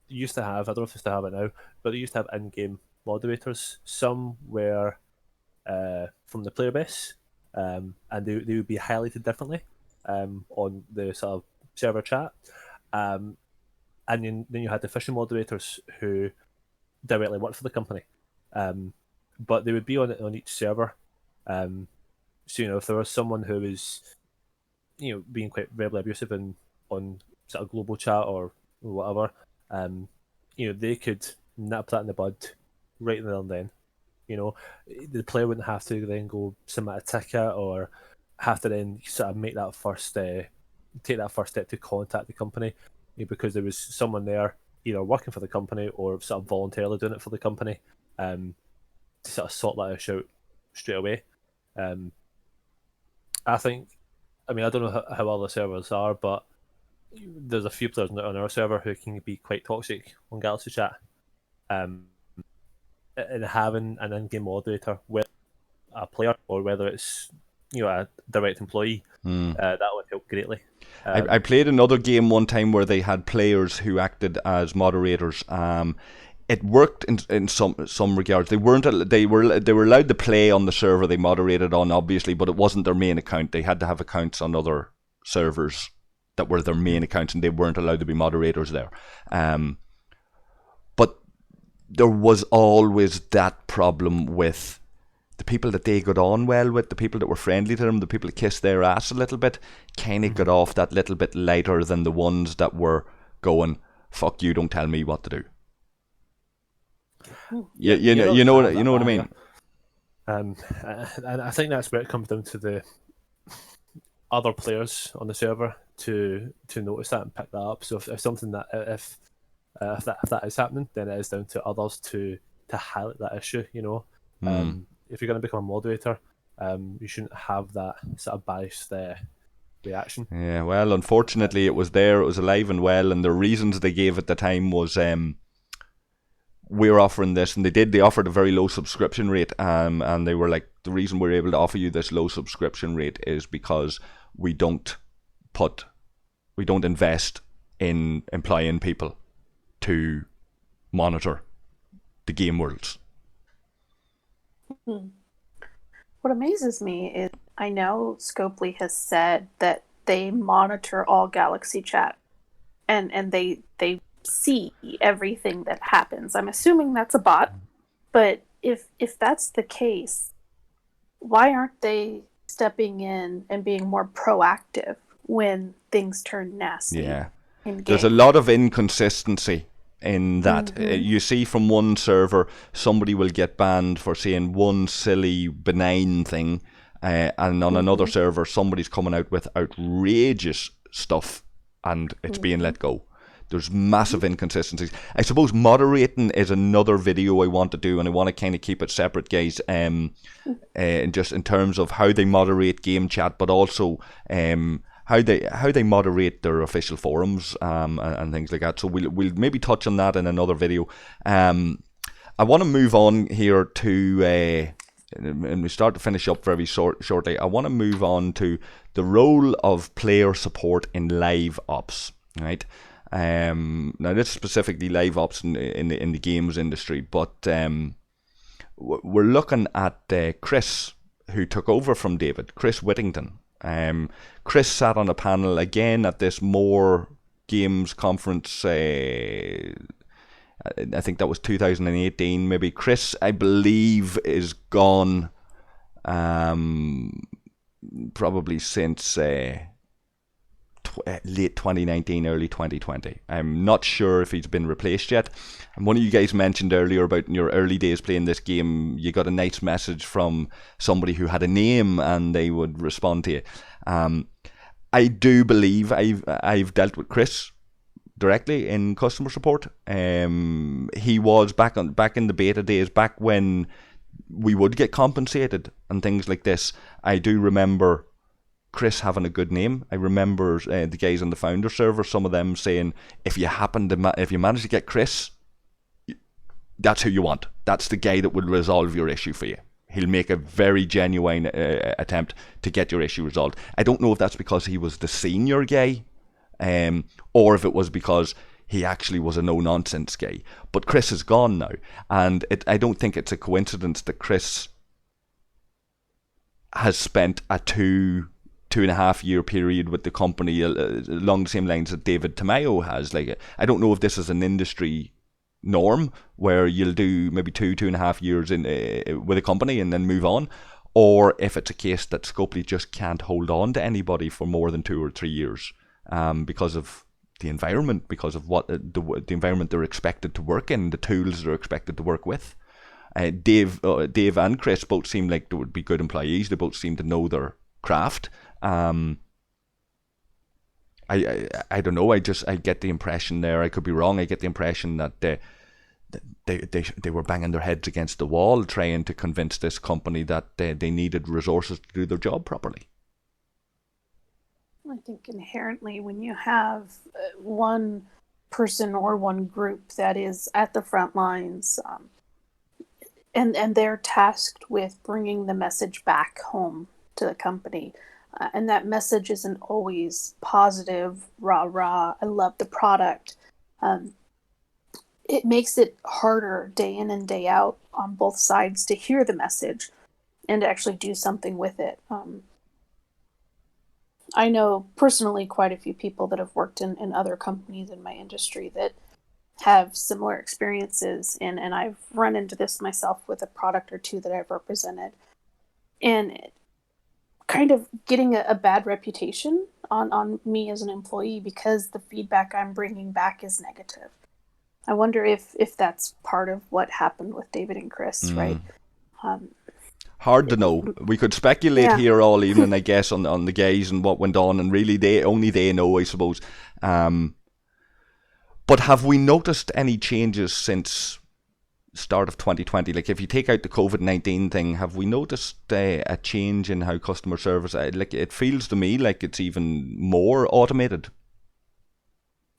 used to have, I don't know if they still have it now, but they used to have in-game moderators. Some were from the player base, and they would be highlighted differently on the sort of server chat. And then you had the fishing moderators who directly worked for the company, but they would be on each server. So if there was someone who was being quite verbally abusive on sort of global chat or whatever, they could nip that in the bud right there and then. The player wouldn't have to then go submit a ticket or have to then sort of make that take that first step to contact the company, because there was someone there, either working for the company or sort of voluntarily doing it for the company, to sort of sort that issue out straight away. I think, I mean, I don't know how other servers are, but there's a few players on our server who can be quite toxic on Galaxy Chat. And having an in-game moderator with a player, or whether it's a direct employee, that would help greatly. I played another game one time where they had players who acted as moderators. It worked in some regards. They were allowed to play on the server they moderated on, obviously, but it wasn't their main account. They had to have accounts on other servers that were their main accounts, and they weren't allowed to be moderators there. But there was always that problem with the people that they got on well with, the people that were friendly to them, the people that kissed their ass a little bit, kind of got off that little bit lighter than the ones that were going, fuck you, don't tell me what to do. You know what I mean? And I think that's where it comes down to the other players on the server to notice that and pick that up. So if something that if that is happening, then it is down to others to highlight that issue. If you're going to become a moderator, you shouldn't have that sort of biased reaction. Yeah, well, unfortunately, it was there. It was alive and well, and the reasons they gave at the time was we're offering this, and they offered a very low subscription rate, and they were like, the reason we're able to offer you this low subscription rate is because we don't invest in employing people to monitor the game worlds. What amazes me is I know Scopely has said that they monitor all Galaxy Chat and they see everything that happens. I'm assuming that's a bot, but if that's the case, why aren't they stepping in and being more proactive when things turn nasty? Yeah, in-game? There's a lot of inconsistency in that. You see from one server, somebody will get banned for saying one silly benign thing, and on another server, somebody's coming out with outrageous stuff and it's being let go. There's massive inconsistencies. I suppose moderating is another video I want to do, and I want to kind of keep it separate, guys, just in terms of how they moderate game chat, but also how they moderate their official forums and things like that. So we'll maybe touch on that in another video. I want to move on here to, and we start to finish up very shortly. I want to move on to the role of player support in live ops, right? Now this is specifically live ops in the games industry, but we're looking at Chris, who took over from David, Chris Whittington. Chris sat on a panel again at this More Games conference. I think that was 2018, maybe. Chris, I believe, is gone probably since late 2019, early 2020. I'm not sure if he's been replaced yet. And one of you guys mentioned earlier about in your early days playing this game, you got a nice message from somebody who had a name and they would respond to you. I do believe I've dealt with Chris directly in customer support. He was back in the beta days, back when we would get compensated and things like this. I do remember Chris having a good name. I remember the guys on the founder server, some of them saying, if you manage to get Chris, that's who you want. That's the guy that will resolve your issue for you. He'll make a very genuine attempt to get your issue resolved. I don't know if that's because he was the senior guy, or if it was because he actually was a no-nonsense guy. But Chris is gone now, and I don't think it's a coincidence that Chris has spent a 2.5 year period with the company along the same lines that David Tamayo has. Like, I don't know if this is an industry norm where you'll do maybe 2.5 years in with a company and then move on, or if it's a case that Scopely just can't hold on to anybody for more than 2 or 3 years because of the environment, because of what the environment they're expected to work in, the tools they're expected to work with. Dave and Chris both seem like they would be good employees. They both seem to know their craft. I don't know. I get the impression there. I could be wrong. I get the impression that they were banging their heads against the wall trying to convince this company that they needed resources to do their job properly. I think inherently when you have one person or one group that is at the front lines, and they're tasked with bringing the message back home to the company, and that message isn't always positive, rah, I love the product. It makes it harder day in and day out on both sides to hear the message and to actually do something with it. I know personally quite a few people that have worked in other companies in my industry that have similar experiences, and I've run into this myself with a product or two that I've represented. And kind of getting a bad reputation on me as an employee because the feedback I'm bringing back is negative. I wonder if that's part of what happened with David and Chris, right? Hard to know. We could speculate here all evening, I guess, on the guys and what went on, and really they know, I suppose. But have we noticed any changes since start of 2020? Like, if you take out the COVID-19 thing, have we noticed a change in how customer service? Like, it feels to me like it's even more automated.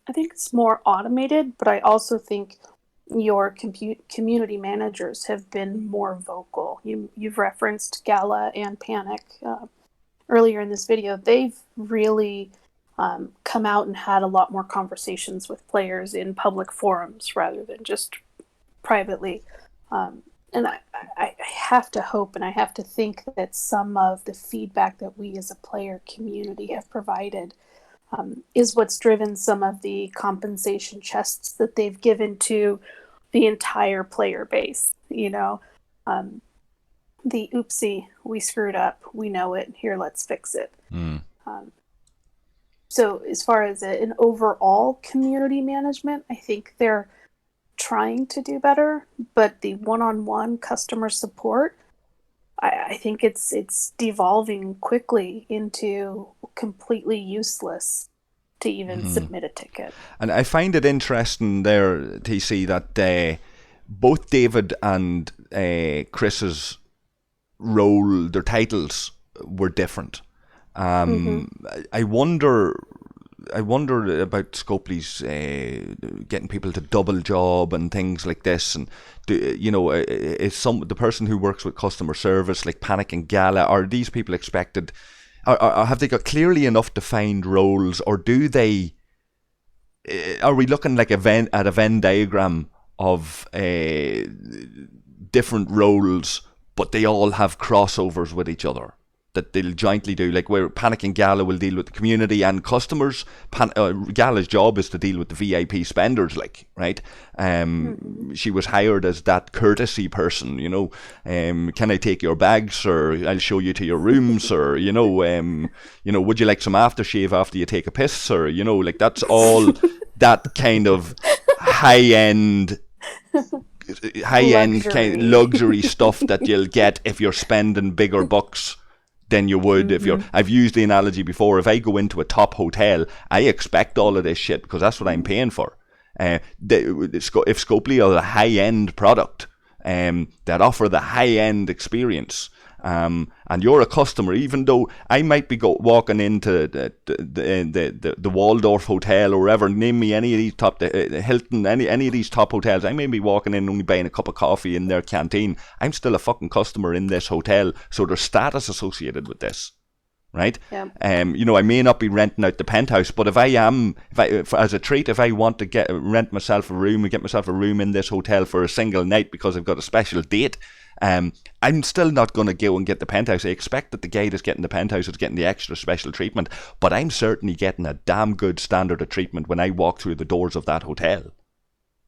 I think it's more automated, but I also think your community managers have been more vocal. You've referenced Gala and Panic earlier in this video. They've really come out and had a lot more conversations with players in public forums rather than just privately. And I have to hope and I have to think that some of the feedback that we as a player community have provided is what's driven some of the compensation chests that they've given to the entire player base. You know, the oopsie, we screwed up, we know it, here, let's fix it. So as far as an overall community management, I think they're trying to do better, but the one-on-one customer support, I think it's devolving quickly into completely useless to even submit a ticket. And I find it interesting there, TC, that both David and Chris's role, their titles were different. I wonder about Scopely's getting people to double job and things like this, and is the person who works with customer service like Panic and Gala, are these people expected? Have they got clearly enough defined roles, or do they? Are we looking like at a Venn diagram of different roles, but they all have crossovers with each other that they'll jointly do? Like, where Panic and Gala will deal with the community and customers, Gala's job is to deal with the VIP spenders, like, right? She was hired as that courtesy person, can I take your bags, sir? I'll show you to your room, sir. Would you like some aftershave after you take a piss, sir? Like, that's all that kind of high-end kind of luxury stuff that you'll get if you're spending bigger bucks than you would if you're. I've used the analogy before. If I go into a top hotel, I expect all of this shit because that's what I'm paying for. If Scopely are a high-end product that offer the high-end experience, and you're a customer, even though I might be walking into the Waldorf Hotel or wherever, name me any of these top, Hilton, any of these top hotels, I may be walking in only buying a cup of coffee in their canteen. I'm still a fucking customer in this hotel, so there's status associated with this. Right? Yeah. I may not be renting out the penthouse, but if I as a treat, if I want to rent myself a room and get myself a room in this hotel for a single night because I've got a special date, I'm still not going to go and get the penthouse. I expect that the guy that's getting the penthouse is getting the extra special treatment, but I'm certainly getting a damn good standard of treatment when I walk through the doors of that hotel.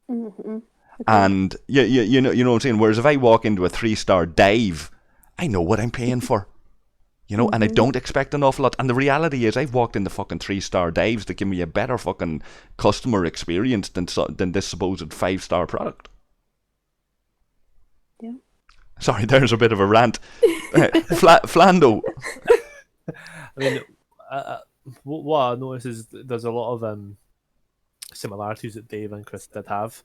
Okay. And you know what I'm saying? Whereas if I walk into a 3-star dive, I know what I'm paying for. And I don't expect an awful lot. And the reality is, I've walked into fucking 3-star dives that give me a better fucking customer experience than this supposed 5-star product. Yeah. Sorry, there's a bit of a rant. Flando. I mean, what I noticed is there's a lot of similarities that Dave and Chris did have.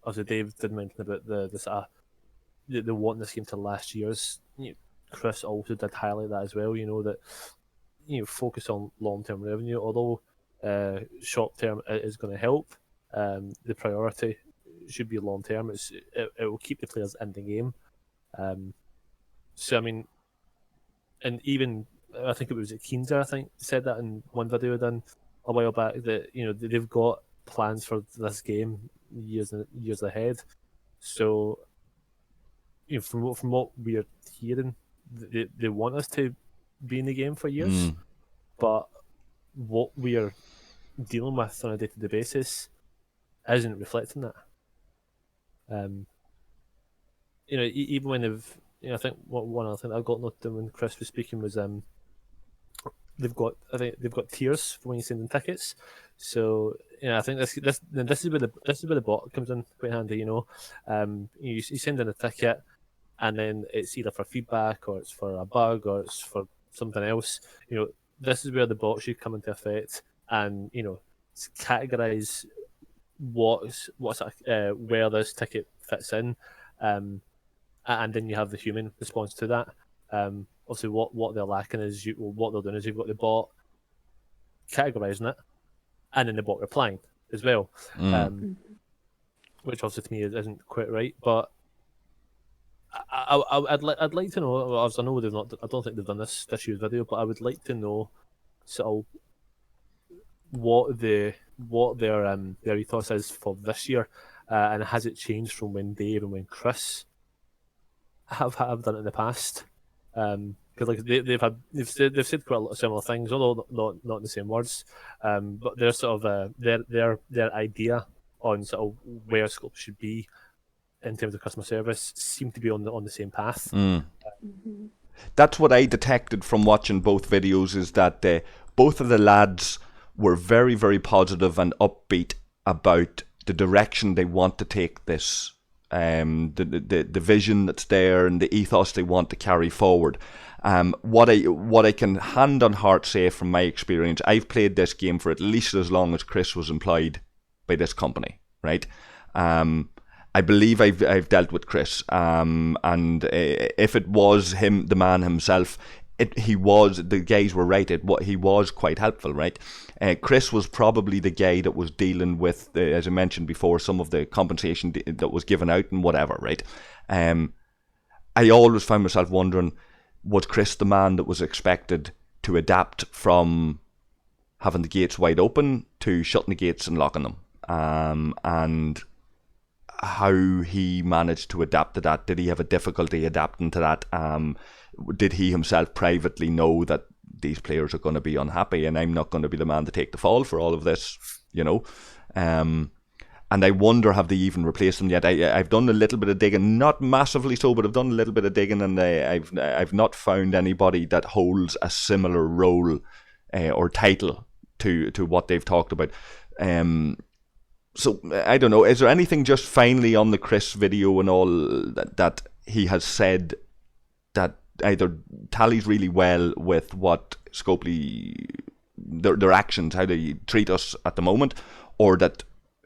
Also, Dave did mention about the sort of the wanting this game to last years. Chris also did highlight that as well. That focus on long term revenue, although short term is going to help. The priority should be long term. It will keep the players in the game. So I mean, and even I think it was Keenzer, I think, said that in one video done a while back, that they've got plans for this game years and years ahead. So from what we're hearing, they want us to be in the game for years, but what we are dealing with on a day-to-day basis isn't reflecting that. Even when I think one other thing I got noted when Chris was speaking was they've got tiers for when you send in tickets. So I think this is where the bot comes in quite handy. You send in a ticket, and then it's either for feedback or it's for a bug or it's for something else. This is where the bot should come into effect and categorize where this ticket fits in, and then you have the human response to that. Obviously, what they're lacking is what they're doing is you've got the bot categorizing it, and then the bot replying as well, which obviously to me isn't quite right. But I'd like to know. I know they've not. I don't think they've done this year's video, but I would like to know sort of what their ethos is for this year, and has it changed from when Dave and when Chris have done it in the past? Because like they've said quite a lot of similar things, although not in the same words. But their sort of their idea on sort of where Scope should be in terms of customer service seem to be on the same path. That's what I detected from watching both videos, is that both of the lads were very, very positive and upbeat about the direction they want to take this, the vision that's there and the ethos they want to carry forward. What I can hand on heart say from my experience, I've played this game for at least as long as Chris was employed by this company, right? I believe I've dealt with Chris, and if it was him, the man himself, the guys were right. He was quite helpful, right? Chris was probably the guy that was dealing with, as I mentioned before, some of the compensation that was given out and whatever, right? I always found myself wondering, was Chris the man that was expected to adapt from having the gates wide open to shutting the gates and locking them? And how he managed to adapt to that. Did he have a difficulty adapting to that? Did he himself privately know that these players are going to be unhappy and I'm not going to be the man to take the fall for all of this, And I wonder, have they even replaced him yet? I've done a little bit of digging, not massively so, but I've done a little bit of digging, and I've not found anybody that holds a similar role or title to what they've talked about. So I don't know. Is there anything just finally on the Chris video and all that he has said that either tallies really well with what Scopely, their actions, how they treat us at the moment, or that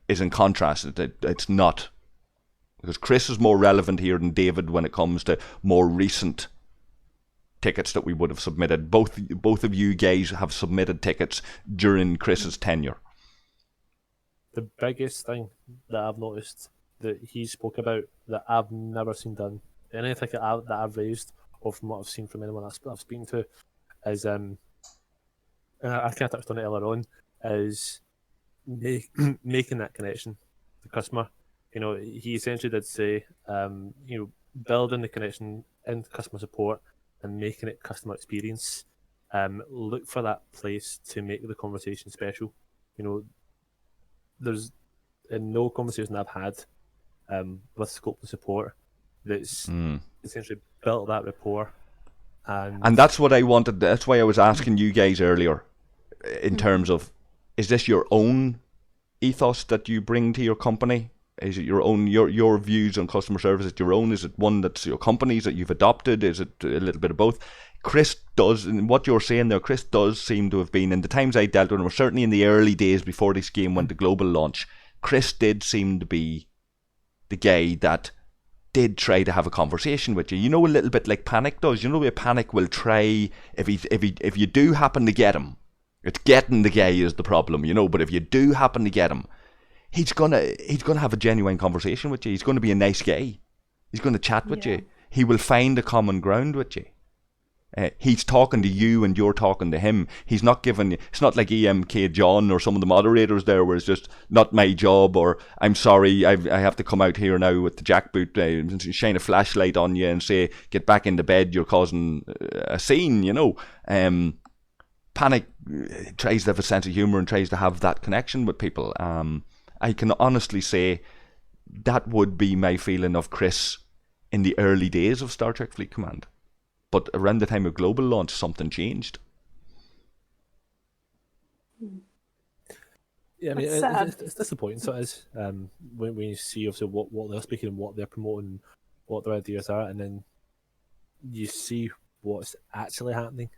is in contrast, that it's not? Because Chris is more relevant here than David when it comes to more recent tickets that we would have submitted. Both of you guys have submitted tickets during Chris's tenure. The biggest thing that I've noticed that he spoke about that I've never seen done, anything that I've raised, or from what I've seen from anyone I've spoken to, is and I kind of touched on it earlier on, is making that connection to the customer. He essentially did say, building the connection in customer support and making it customer experience. Look for that place to make the conversation special. There's in no conversation I've had with Scope to support that's essentially built that rapport. And that's what I wanted. That's why I was asking you guys earlier in terms of, is this your own ethos that you bring to your company? Is it your own, your views on customer service? Is it your own? Is it one that's your company's that you've adopted? Is it a little bit of both? Chris does, and what you're saying there, Chris does seem to have been, in the times I dealt with him, or certainly in the early days before this game went to global launch, Chris did seem to be the guy that did try to have a conversation with you. You know, a little bit like Panic does. You know, where Panic will try, if you do happen to get him, it's getting the guy is the problem, you know, but if you do happen to get him, he's gonna have a genuine conversation with you. He's gonna be a nice guy. He's gonna chat with you. He will find a common ground with you. He's talking to you and you're talking to him. He's not giving. It's not like EMK John or some of the moderators there, where it's just not my job, or I'm sorry, I have to come out here now with the jackboot, shine a flashlight on you and say get back into bed. You're causing a scene, you know. Panic tries to have a sense of humor and tries to have that connection with people. I can honestly say that would be my feeling of Chris in the early days of Star Trek Fleet Command. But around the time of global launch, something changed. Yeah, I mean, it's disappointing. So it is when you see obviously what they're speaking and what they're promoting, what their ideas are, and then you see what's actually happening.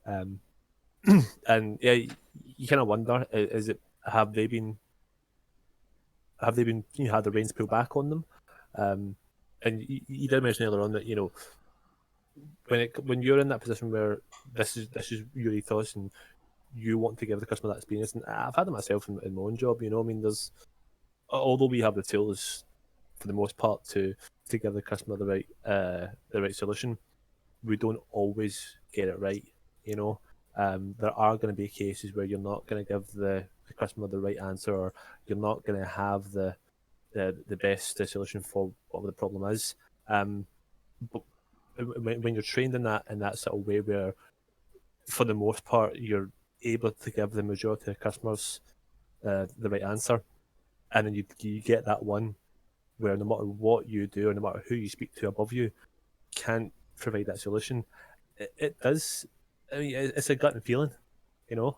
And yeah, you kind of wonder: is it have they been had the reins pulled back on them? And you did mention earlier on that, you know, when you're in that position where this is your ethos and you want to give the customer that experience, and I've had it myself in my own job. You know, I mean, although we have the tools for the most part to give the customer the right solution, we don't always get it right. You know, there are going to be cases where you're not going to give the customer the right answer, or you're not going to have the best solution for whatever the problem is. But when you're trained in that sort of way, where for the most part you're able to give the majority of customers the right answer, and then you get that one where no matter what you do or no matter who you speak to above you can't provide that solution, it does. I mean, it's a gut feeling, you know,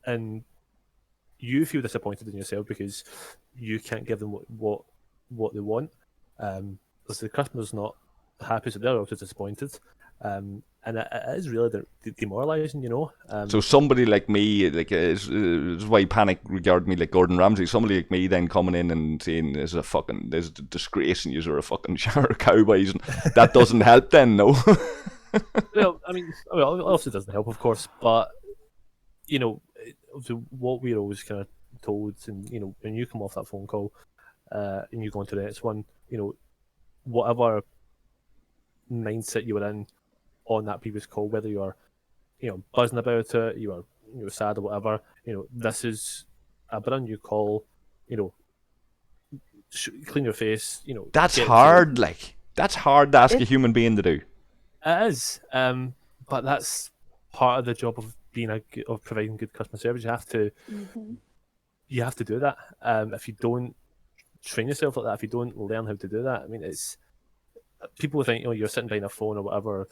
and you feel disappointed in yourself because you can't give them what they want. Because the customer's not happy, so they're also disappointed. And it is really demoralising, you know. So somebody like me, like is why Panic regard me like Gordon Ramsay. Somebody like me then coming in and saying there's a disgrace and you're a fucking shower of cowboys, and that doesn't help then, no. Well, I mean, it also doesn't help, of course, but you know, what we're always kind of told, and you know, when you come off that phone call and you go into the next one, you know, whatever mindset you were in on that previous call, whether you are, you know, buzzing about it, you are sad or whatever, you know, this is a brand new call, you know, clean your face, you know. That's hard, that's hard to ask a human being to do. It is, but that's part of the job of of providing good customer service. You have to do that. If you don't train yourself like that, if you don't learn how to do that, I mean, it's people think, you know, you're sitting behind a phone or whatever,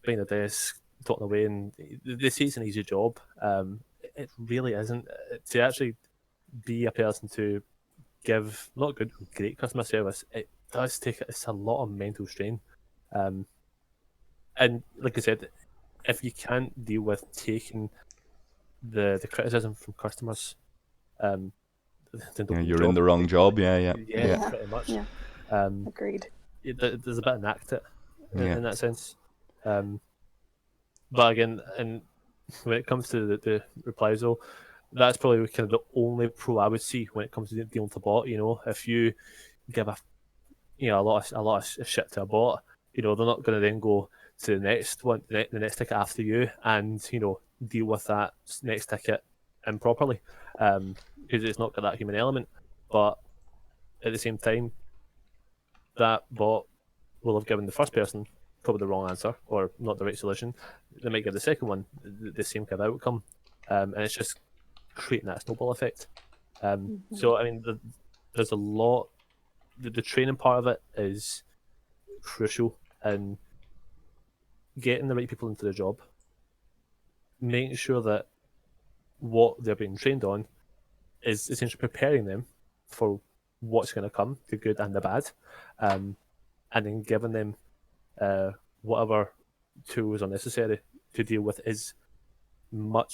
behind a desk, talking away, and they say it's an easy job. It really isn't. To actually be a person to give not great customer service, it does take, it's a lot of mental strain. And like I said, if you can't deal with taking the criticism from customers, then don't you're in the wrong job. Yeah, pretty much. Yeah. Agreed. There's a bit of knack to it in that sense. But again, and when it comes to the replies, though, that's probably kind of the only pro I would see when it comes to dealing with a bot. You know, if you give a lot of shit to a bot, you know, they're not going to then go to the next one, the next ticket after you, and you know, deal with that next ticket improperly, because it's not got that human element. But at the same time, that bot will have given the first person probably the wrong answer or not the right solution. They might give the second one the same kind of outcome, and it's just creating that snowball effect. So I mean, there's a lot. The training part of it is crucial, and getting the right people into the job, making sure that what they're being trained on is essentially preparing them for what's going to come, the good and the bad, and then giving them whatever tools are necessary to deal with as many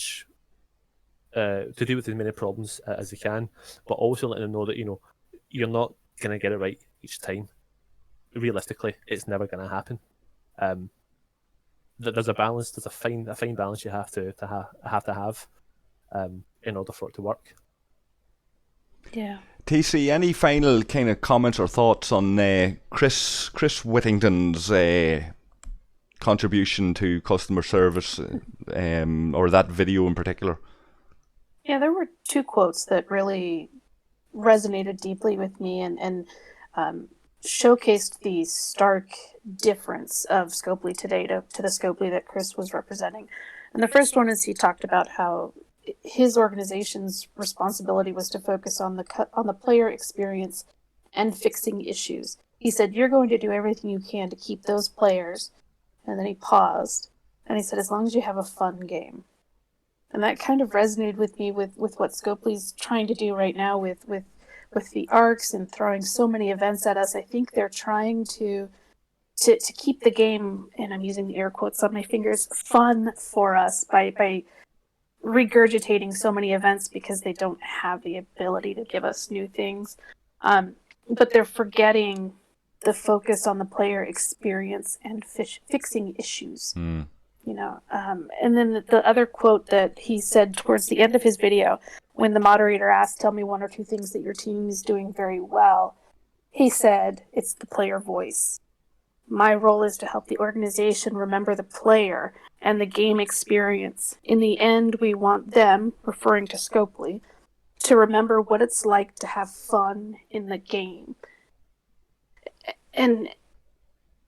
problems as they can, but also letting them know that you're not gonna get it right each time. Realistically, it's never gonna happen. There's a balance. There's a fine balance you have to have in order for it to work. Yeah. TC, any final kind of comments or thoughts on Chris Whittington's contribution to customer service, or that video in particular? Yeah, there were two quotes that really resonated deeply with me and showcased the stark difference of Scopely today to the Scopely that Chris was representing. And the first one is he talked about how his organization's responsibility was to focus on the player experience and fixing issues. He said, "You're going to do everything you can to keep those players," and then he paused and he said, "as long as you have a fun game." And that kind of resonated with me with what Scopely's trying to do right now with the arcs and throwing so many events at us. I think they're trying to keep the game, and I'm using the air quotes on my fingers, fun for us by regurgitating so many events because they don't have the ability to give us new things. But they're forgetting the focus on the player experience and fixing issues. And then the other quote that he said towards the end of his video, when the moderator asked, "Tell me one or two things that your team is doing very well," he said, "It's the player voice. My role is to help the organization remember the player and the game experience. In the end, we want them," referring to Scopely, "to remember what it's like to have fun in the game." And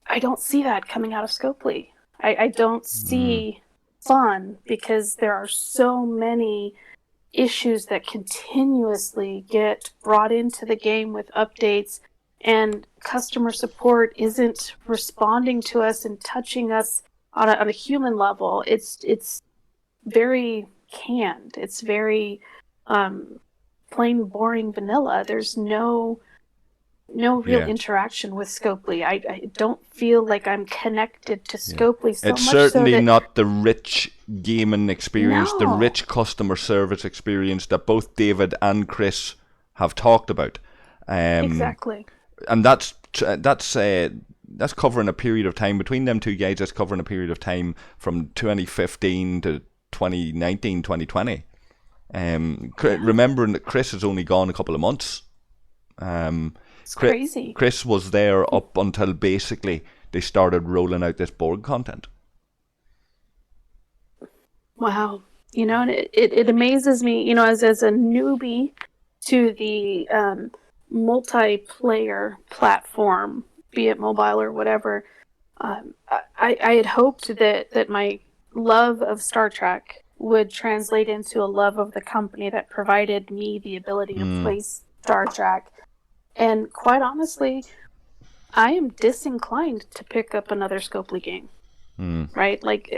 I don't see that coming out of Scopely. I don't see fun because there are so many issues that continuously get brought into the game with updates, and customer support isn't responding to us and touching us on a human level. It's very canned. It's very plain, boring, vanilla. There's no real interaction with Scopely. I don't feel like I'm connected to Scopely so it's much. certainly so that, not the rich gaming experience, the No. rich customer service experience that both David and Chris have talked about. Exactly. And that's covering a period of time between them two guys. That's covering a period of time from 2015 to 2019, 2020. Remembering that Chris has only gone a couple of months. It's crazy. Chris was there up until basically they started rolling out this board content. Wow. And it amazes me, as a newbie to the multiplayer platform, be it mobile or whatever. I had hoped that my love of Star Trek would translate into a love of the company that provided me the ability to play Star Trek. And quite honestly, I am disinclined to pick up another Scopely game. Right? Like,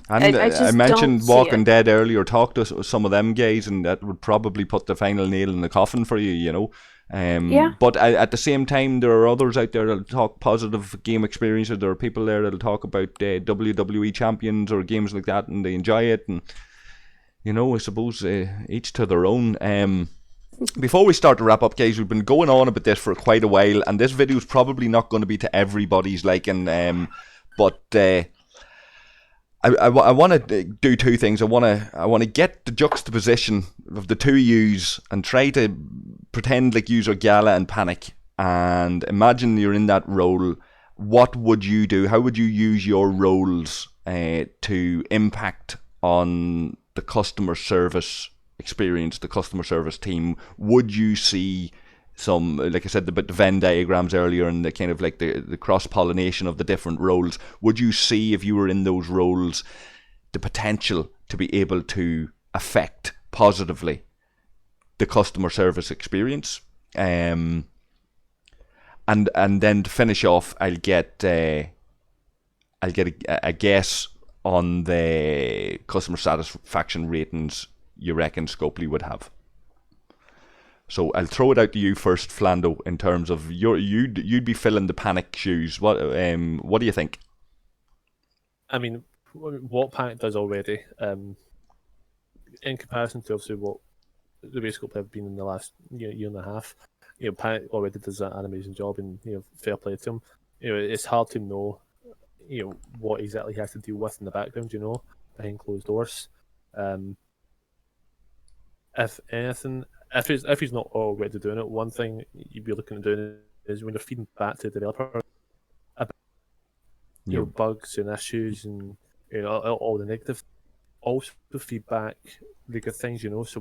And I just I mentioned don't see Walking it. Dead earlier. Talk to some of them guys, and that would probably put the final nail in the coffin for you. Yeah. But at the same time, there are others out there that'll talk positive game experiences. There are people there that'll talk about WWE champions or games like that, and they enjoy it. And I suppose each to their own. Before we start to wrap up, guys, we've been going on about this for quite a while, and this video is probably not going to be to everybody's liking. But I want to do two things. I want to get the juxtaposition of the two yous and try to pretend like yous are Gala and Panic, and imagine you're in that role. What would you do? How would you use your roles to impact on the customer service experience, the customer service team? Would you see some, like I said, the Venn diagrams earlier, and the kind of like the cross-pollination of the different roles? Would you see, if you were in those roles, the potential to be able to affect positively the customer service experience? And then to finish off, I'll get a guess on the customer satisfaction ratings you reckon Scopely would have. So I'll throw it out to you first, Flando, in terms of you'd be filling the Panic shoes. What do you think? I mean, what Panic does already, in comparison to obviously what the race scope have been in the last year and a half, Panic already does an amazing job, and fair play to him. It's hard to know, what exactly he has to deal with in the background, behind closed doors. If anything, if he's not already doing it, one thing you'd be looking at doing is when you're feeding back to the developer about bugs and issues and all the negative, also feedback the good things. So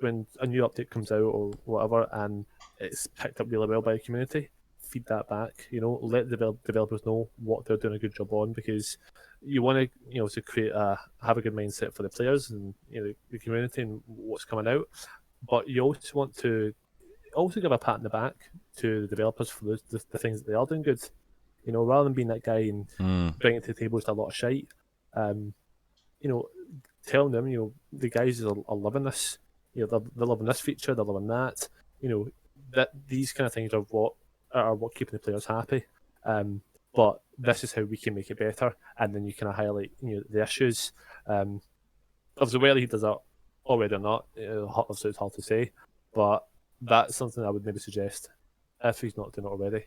when a new update comes out or whatever and it's picked up really well by the community, feed that back. Let the developers know what they're doing a good job on, because you want to to have a good mindset for the players and the community and what's coming out, but you also want to give a pat on the back to the developers for the things that they are doing good. Rather than being that guy and bringing to the table just a lot of shite. Telling them, the guys are loving this. They're loving this feature, they're loving that. That these kind of things are what keeping the players happy. But this is how we can make it better, and then you kind of highlight the issues. Obviously, whether he does that already or not, obviously it's hard to say. But that's something I would maybe suggest if he's not doing it already.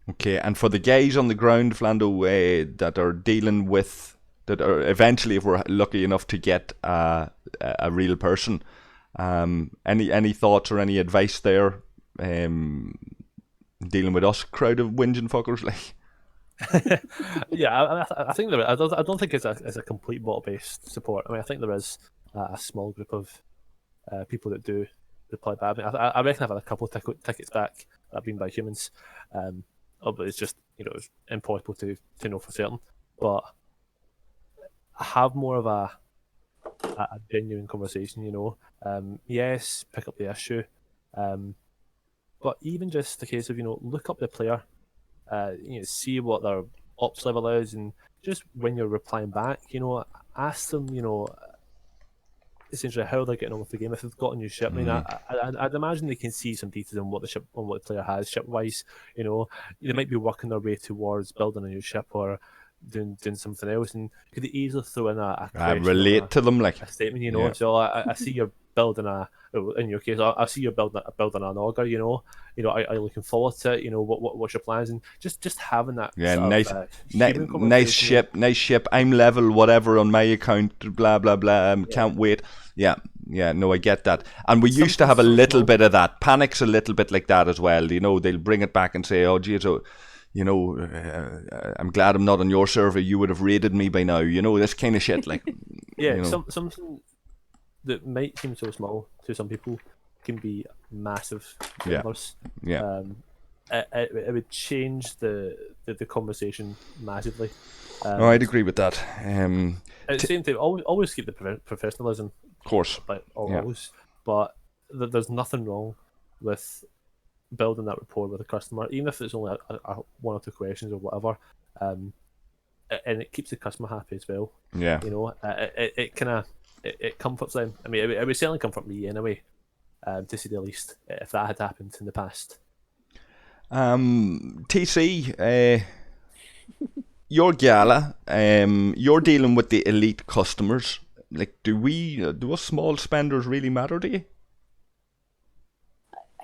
Okay, and for the guys on the ground, Flando, that are dealing with, that are eventually, if we're lucky enough to get a real person, any thoughts or any advice there, dealing with us crowd of whinging fuckers like? Yeah, I think there. I don't think it's a complete bot-based support. I mean, I think there is a small group of people that do reply back. I reckon I've had a couple of tickets back that have been by humans. But it's just it's impossible to know for certain. But I have more of a genuine conversation. Yes, pick up the issue. But even just the case of look up the player, see what their ops level is, and just when you're replying back, ask them, essentially how they're getting on with the game. If they've got a new ship, I mean, I'd imagine they can see some details on what the player has ship wise. They might be working their way towards building a new ship or doing something else, and could they easily throw in a question relate to them like a statement, Yeah. So I see you're building in your case, I see you're building an auger. Are you looking forward to it? What's your plans? And just having that. Yeah, nice ship. I'm level whatever on my account. Blah blah blah. Can't wait. Yeah. No, I get that. And we used to have a little bit of that. Panic's a little bit like that as well. They'll bring it back and say, "Oh, geez, I'm glad I'm not on your server. You would have raided me by now." This kind of shit. Like, yeah, something that might seem so small to some people can be massive to others. Yeah. It would change the conversation massively. I'd agree with that. At the same time, always keep the professionalism. Of course. Always. But there's nothing wrong with building that rapport with the customer, even if it's only a one or two questions or whatever. And it keeps the customer happy as well. Yeah. It comforts them. I mean, it would certainly comfort me anyway, to say the least, if that had happened in the past. TC, your gala, you're dealing with the elite customers. Like, do us small spenders really matter to you?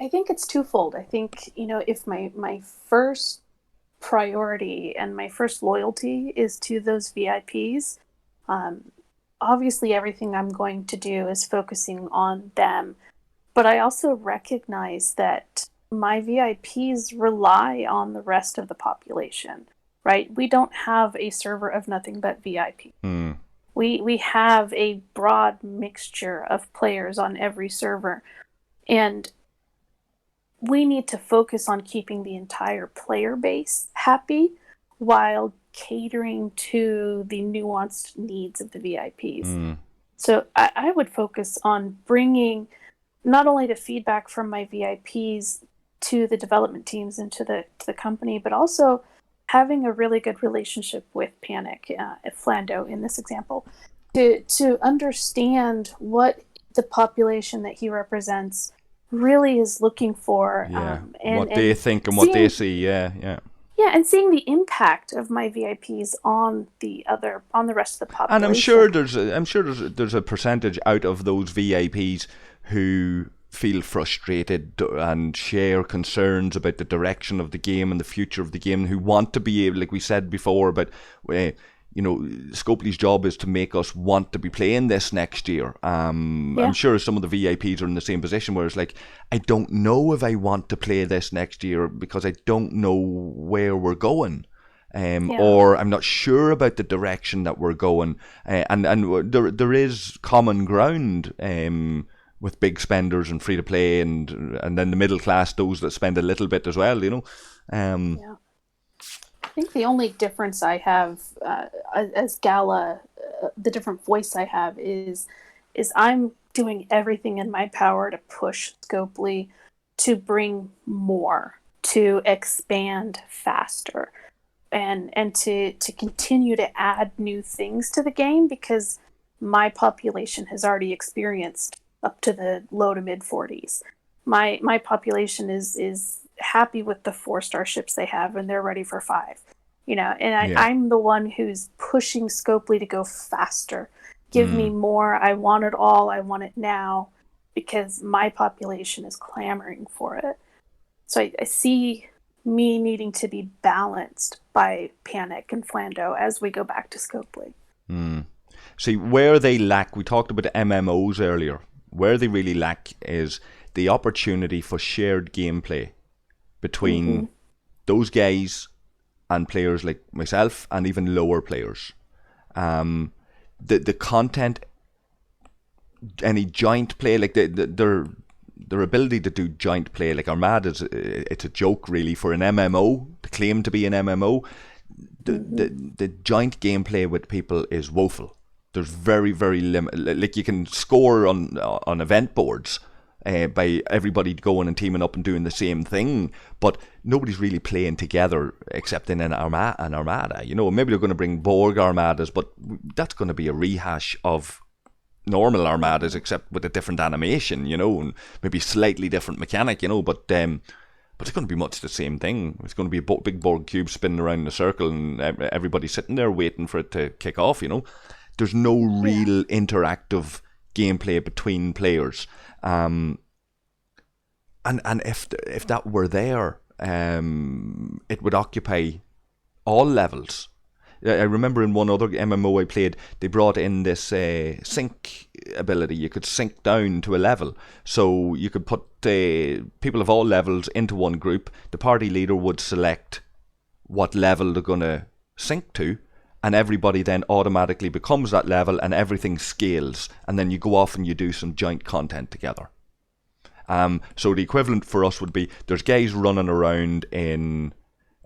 I think it's twofold. I think, if my first priority and my first loyalty is to those VIPs, obviously everything I'm going to do is focusing on them. But I also recognize that my VIPs rely on the rest of the population, right? We don't have a server of nothing but VIP. We have a broad mixture of players on every server. And we need to focus on keeping the entire player base happy while catering to the nuanced needs of the VIPs. So I would focus on bringing not only the feedback from my VIPs to the development teams and to the company, but also having a really good relationship with Panic, Flando in this example, to understand what the population that he represents really is looking for. And what they think and what they see. Yeah. Yeah, and seeing the impact of my VIPs on the rest of the population. And I'm sure there's a percentage out of those VIPs who feel frustrated and share concerns about the direction of the game and the future of the game, who want to be able, like we said before, but Scopely's job is to make us want to be playing this next year. I'm sure some of the VIPs are in the same position where it's like, I don't know if I want to play this next year because I don't know where we're going. Or I'm not sure about the direction that we're going. And there is common ground with big spenders and free to play, and then the middle class, those that spend a little bit as well, I think the only difference I have as Gala, the different voice I have is I'm doing everything in my power to push Scopely to bring more, to expand faster, and to continue to add new things to the game, because my population has already experienced up to the low to mid 40s. My population is happy with the 4-star ships they have, and they're ready for 5. I'm the one who's pushing Scopely to go faster. Give me more. I want it all. I want it now, because my population is clamoring for it. So I see me needing to be balanced by Panic and Flando as we go back to Scopely. See, where they lack, we talked about the MMOs earlier, where they really lack is the opportunity for shared gameplay between those guys and players like myself and even lower players. The content, any joint play, like their ability to do joint play, like Armada, it's a joke really for an MMO to claim to be an MMO. The joint gameplay with people is woeful. There's very, very limited. Like, you can score on event boards by everybody going and teaming up and doing the same thing, but nobody's really playing together except in an armada. Maybe they're going to bring Borg armadas, but that's going to be a rehash of normal armadas, except with a different animation, and maybe slightly different mechanic, but it's going to be much the same thing. It's going to be a big Borg cube spinning around in a circle, and everybody sitting there waiting for it to kick off. There's no real interactive gameplay between players, and if that were there, it would occupy all levels. I remember in one other MMO I played, they brought in this sync ability. You could sync down to a level. So you could put people of all levels into one group. The party leader would select what level they're going to sync to, and everybody then automatically becomes that level, and everything scales. And then you go off and you do some joint content together. So the equivalent for us would be, there's guys running around in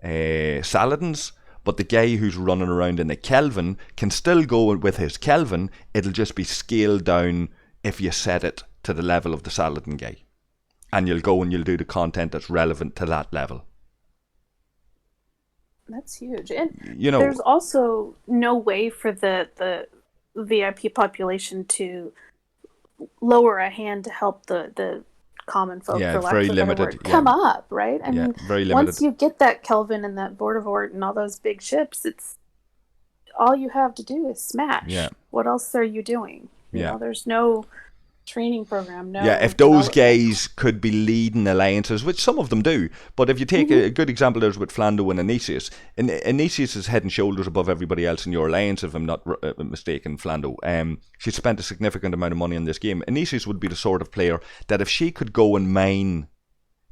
Saladins, but the guy who's running around in the Kelvin can still go with his Kelvin. It'll just be scaled down if you set it to the level of the Saladin guy. And you'll go and you'll do the content that's relevant to that level. That's huge. And there's also no way for the VIP population to lower a hand to help the common folk, for lack of a better word, come up, right? I mean, very limited. Once you get that Kelvin and that Bordevort and all those big ships, it's all you have to do is smash. Yeah. What else are you doing? You know, there's no training program. If those guys could be leading alliances, which some of them do, but if you take a good example, there's with Flando and Anicius. Anicius is head and shoulders above everybody else in your alliance, if I'm not mistaken, Flando. She spent a significant amount of money on this game. Anicius would be the sort of player that if she could go and mine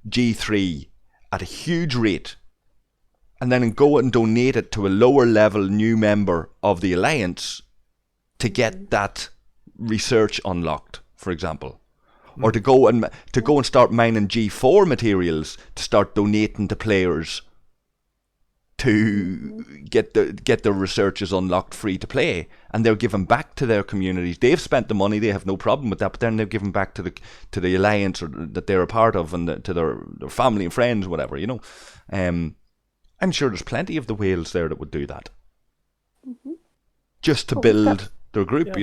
G3 at a huge rate, and then go and donate it to a lower level new member of the alliance to get that research unlocked, for example, or to go and start mining G4 materials to start donating to players to get their researches unlocked free to play, and they're giving back to their communities. They've spent the money; they have no problem with that. But then they're giving back to the alliance or that they're a part of, and to their family and friends, whatever. I'm sure there's plenty of the whales there that would do that, just to build their group.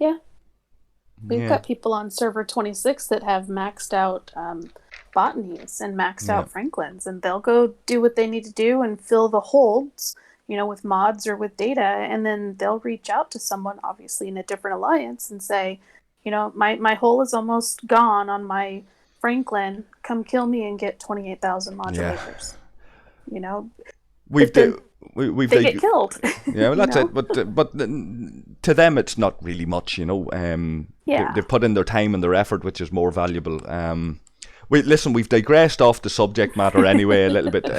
Yeah. We've got people on server 26 that have maxed out botanies and maxed Yeah. out Franklins, and they'll go do what they need to do and fill the holds, with mods or with data, and then they'll reach out to someone, obviously in a different alliance, and say, my hole is almost gone on my Franklin. Come kill me and get 28,000 Yeah. modulators. You know, We've but then we've they get killed. Yeah, well, that's it. But to them, it's not really much. Yeah. They've put in their time and their effort, which is more valuable. We've digressed off the subject matter anyway a little bit,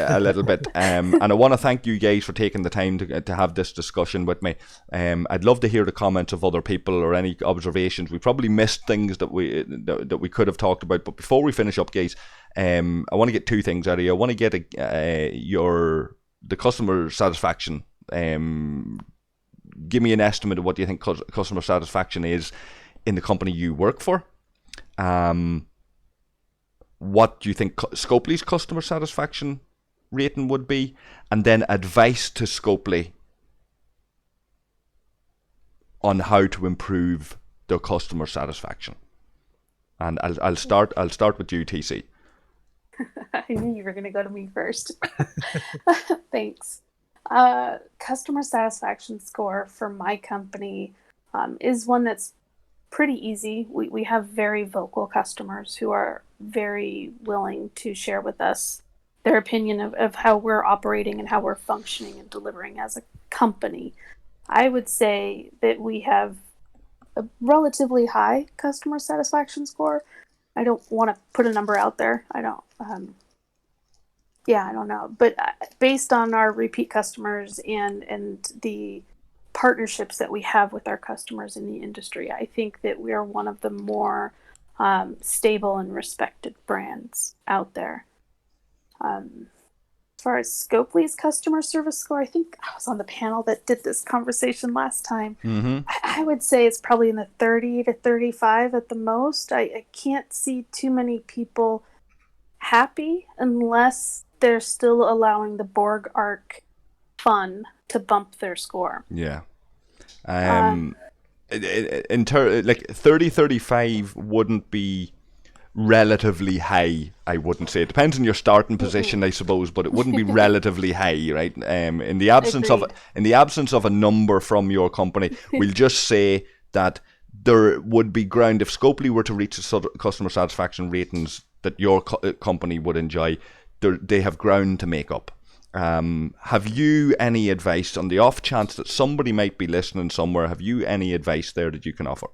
and I want to thank you guys for taking the time to have this discussion with me. I'd love to hear the comments of other people or any observations. We probably missed things that we could have talked about, but before we finish up, guys, I want to get two things out of you. I want to get the customer satisfaction. Give me an estimate of what you think customer satisfaction is in the company you work for. What do you think Scopely's customer satisfaction rating would be, and then advice to Scopely on how to improve their customer satisfaction. And I'll start with you, TC. I knew you were going to go to me first. Thanks. Customer satisfaction score for my company is one that's pretty easy. We have very vocal customers who are very willing to share with us their opinion of how we're operating and how we're functioning and delivering as a company. I would say that we have a relatively high customer satisfaction score. I don't want to put a number out there. I don't know. But based on our repeat customers and the partnerships that we have with our customers in the industry, I think that we are one of the more stable and respected brands out there. As far as Scopely's customer service score, I think I was on the panel that did this conversation last time. Mm-hmm. I would say it's probably in the 30 to 35 at the most. I can't see too many people happy unless they're still allowing the Borg arc fun to bump their score. Yeah. Like 30-35 wouldn't be relatively high, I wouldn't say. It depends on your starting position, I suppose, but it wouldn't be relatively high, right? In the absence of a number from your company, we'll just say that there would be ground if Scopely were to reach the customer satisfaction ratings that your company would enjoy. They have ground to make up. Have you any advice on the off chance that somebody might be listening somewhere? Have you any advice there that you can offer?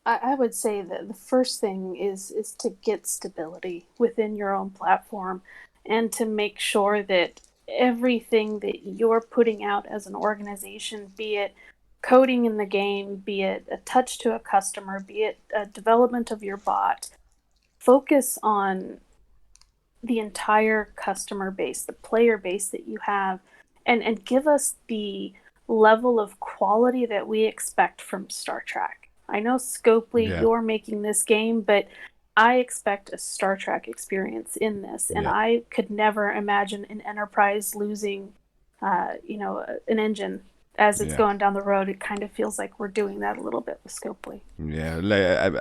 I would say that the first thing is to get stability within your own platform and to make sure that everything that you're putting out as an organization, be it coding in the game, be it a touch to a customer, be it a development of your bot, focus on the entire customer base, the player base that you have, and give us the level of quality that we expect from Star Trek. I know Scopely, you're making this game, but I expect a Star Trek experience in this, and I could never imagine an Enterprise losing, an engine as it's going down the road. It kind of feels like we're doing that a little bit with Scopely. Yeah,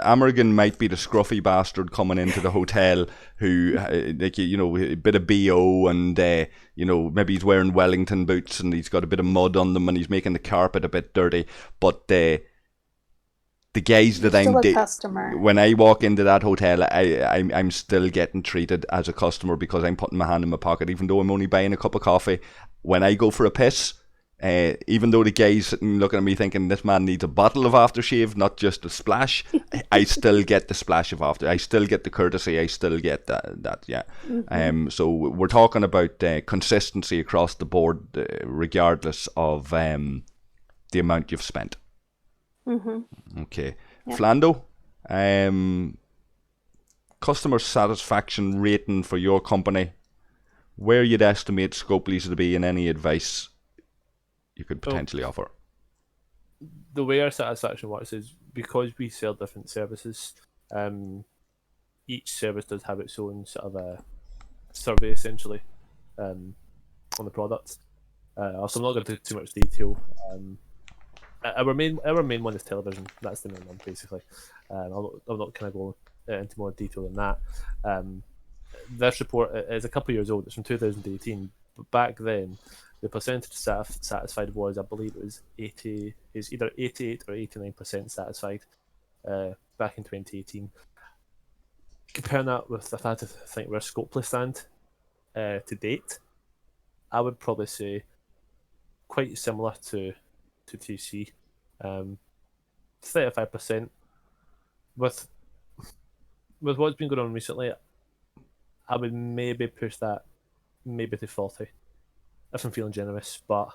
Amorgin might be the scruffy bastard coming into the hotel who, a bit of BO and, maybe he's wearing Wellington boots and he's got a bit of mud on them and he's making the carpet a bit dirty. But the guys that I'm customer. When I walk into that hotel, I'm still getting treated as a customer because I'm putting my hand in my pocket, even though I'm only buying a cup of coffee. When I go for a piss, even though the guy's sitting looking at me thinking this man needs a bottle of aftershave, not just a splash, I still get the splash of after. I still get the courtesy. I still get that. Yeah. Mm-hmm. So we're talking about consistency across the board, regardless of the amount you've spent. Mm-hmm. Okay. Yep. Flando, customer satisfaction rating for your company, where you'd estimate Scopely's to be, and any advice you could potentially offer? The way our satisfaction works is because we sell different services, each service does have its own sort of a survey essentially on the product. So I'm not going to do too much detail. Our main one is television. That's the main one basically. I'm not kind of going into more detail than that. This report is a couple of years old. It's from 2018, but back then, the percentage satisfied was, I believe, it was 80. Is either 88 or 89% satisfied. Back in 2018. Comparing that with the fact I think where Scopely stand to date, I would probably say quite similar to TC. 35%. With what's been going on recently, I would maybe push that maybe to 40 if I'm feeling generous, but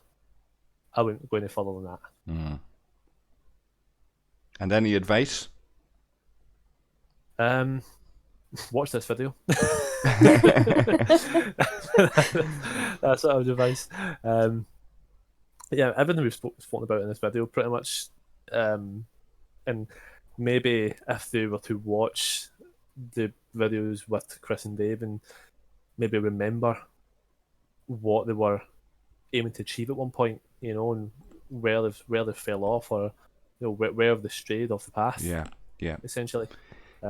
I wouldn't go any further than that. Mm. And any advice? Watch this video. That's sort of advice. Yeah, everything we've spoken about in this video, pretty much. And maybe if they were to watch the videos with Chris and Dave and maybe remember what they were aiming to achieve at one point, and where they fell off, or where have they strayed off the path. Yeah. Essentially.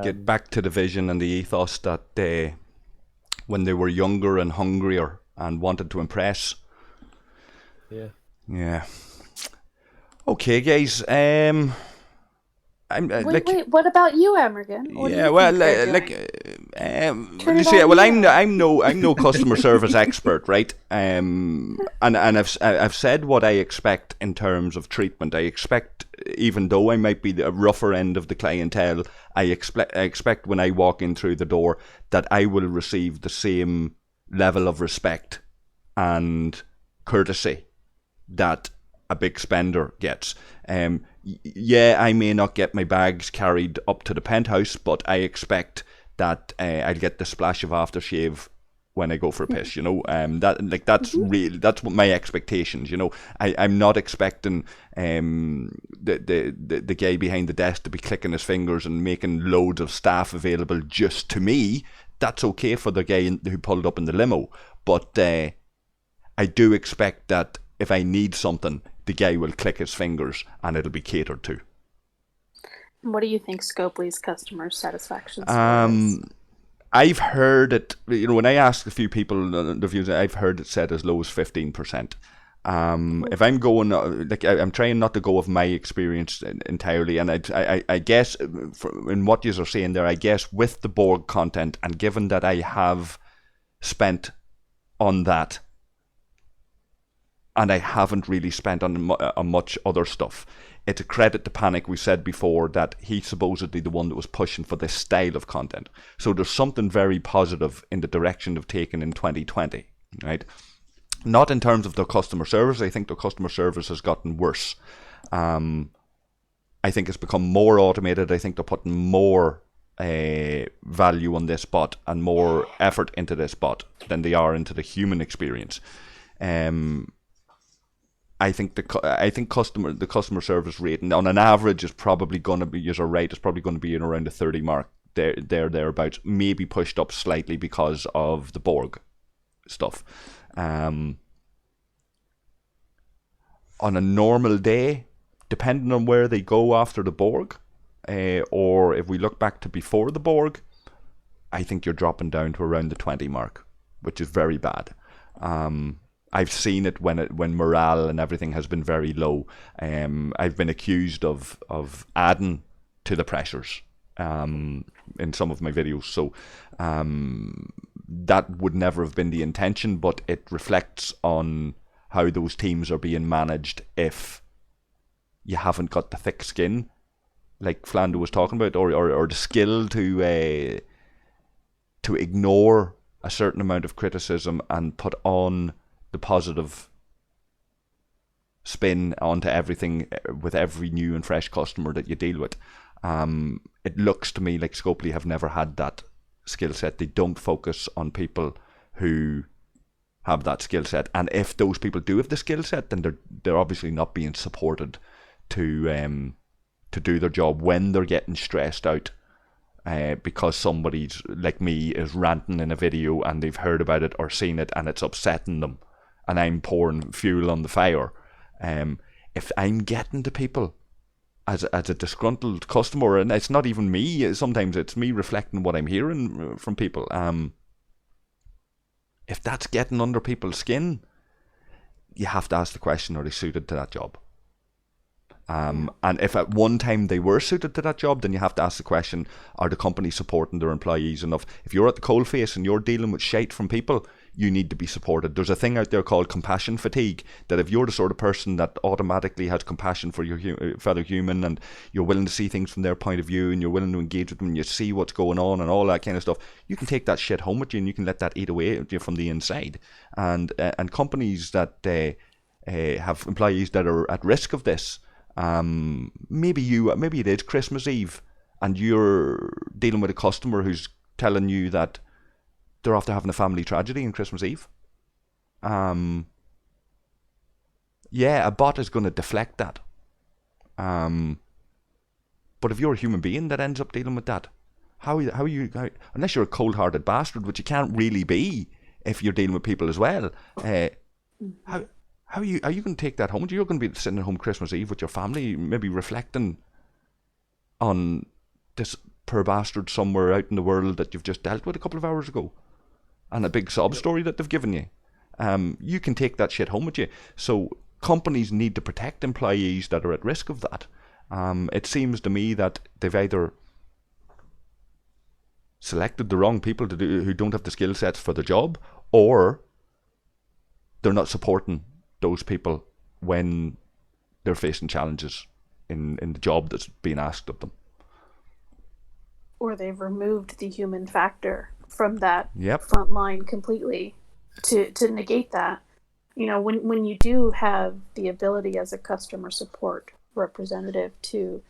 Get back to the vision and the ethos that when they were younger and hungrier and wanted to impress. Yeah. Okay, guys. Wait, what about you, Amorgin? I'm no customer service expert, right? And I've said what I expect in terms of treatment. I expect, even though I might be the rougher end of the clientele, I expect when I walk in through the door that I will receive the same level of respect and courtesy that a big spender gets. I may not get my bags carried up to the penthouse, but I expect that I'll get the splash of aftershave when I go for a piss. That's real. That's what my expectations. I'm not expecting the guy behind the desk to be clicking his fingers and making loads of staff available just to me. That's okay for the guy who pulled up in the limo, but I do expect that if I need something, the guy will click his fingers and it'll be catered to. What do you think Scopely's customer satisfaction score is? I've heard it, when I asked a few people the views, I've heard it said as low as 15%. If I'm going, I'm trying not to go of my experience entirely, and I guess in what you are saying there, I guess with the Borg content, and given that I have spent on that, and I haven't really spent on much other stuff. It's a credit to Panic. We said before that he's supposedly the one that was pushing for this style of content. So there's something very positive in the direction they've taken in 2020, right? Not in terms of the customer service. I think the customer service has gotten worse. I think it's become more automated. I think they're putting more value on this bot and more effort into this bot than they are into the human experience. I think the customer service rating on an average is probably going to be, you're right, it's probably going to be in around the 30 mark, thereabouts, maybe pushed up slightly because of the Borg stuff. On a normal day, depending on where they go after the Borg, or if we look back to before the Borg, I think you're dropping down to around the 20 mark, which is very bad. I've seen it when morale and everything has been very low. I've been accused of adding to the pressures in some of my videos. So that would never have been the intention, but it reflects on how those teams are being managed if you haven't got the thick skin, like Flando was talking about, or the skill to ignore a certain amount of criticism and put on the positive spin onto everything with every new and fresh customer that you deal with. It looks to me like Scopely have never had that skill set. They don't focus on people who have that skill set, and if those people do have the skill set, then they're obviously not being supported to do their job when they're getting stressed out. Because somebody's like me is ranting in a video and they've heard about it or seen it and it's upsetting them, and I'm pouring fuel on the fire. If I'm getting to people as a disgruntled customer, and it's not even me. Sometimes it's me reflecting what I'm hearing from people. If that's getting under people's skin, you have to ask the question: are they suited to that job? And if at one time they were suited to that job, then you have to ask the question: are the companies supporting their employees enough? If you're at the coalface and you're dealing with shite from people, you need to be supported. There's a thing out there called compassion fatigue, that if you're the sort of person that automatically has compassion for your fellow human, and you're willing to see things from their point of view, and you're willing to engage with them, and you see what's going on and all that kind of stuff, you can take that shit home with you, and you can let that eat away at you from the inside. And companies that have employees that are at risk of this, maybe it is Christmas Eve, and you're dealing with a customer who's telling you that they're after having a family tragedy on Christmas Eve. Yeah, a bot is going to deflect that. But if you're a human being that ends up dealing with that, how unless you're a cold-hearted bastard, which you can't really be if you're dealing with people as well, how are you going to take that home? You're going to be sitting at home Christmas Eve with your family, maybe reflecting on this poor bastard somewhere out in the world that you've just dealt with a couple of hours ago, and a big sob story that they've given you. You can take that shit home with you. So companies need to protect employees that are at risk of that. It seems to me that they've either selected the wrong people to do, who don't have the skill sets for the job, or they're not supporting those people when they're facing challenges in the job that's being asked of them. Or they've removed the human factor from that Yep. front line completely to negate that. You know, when you do have the ability as a customer support representative to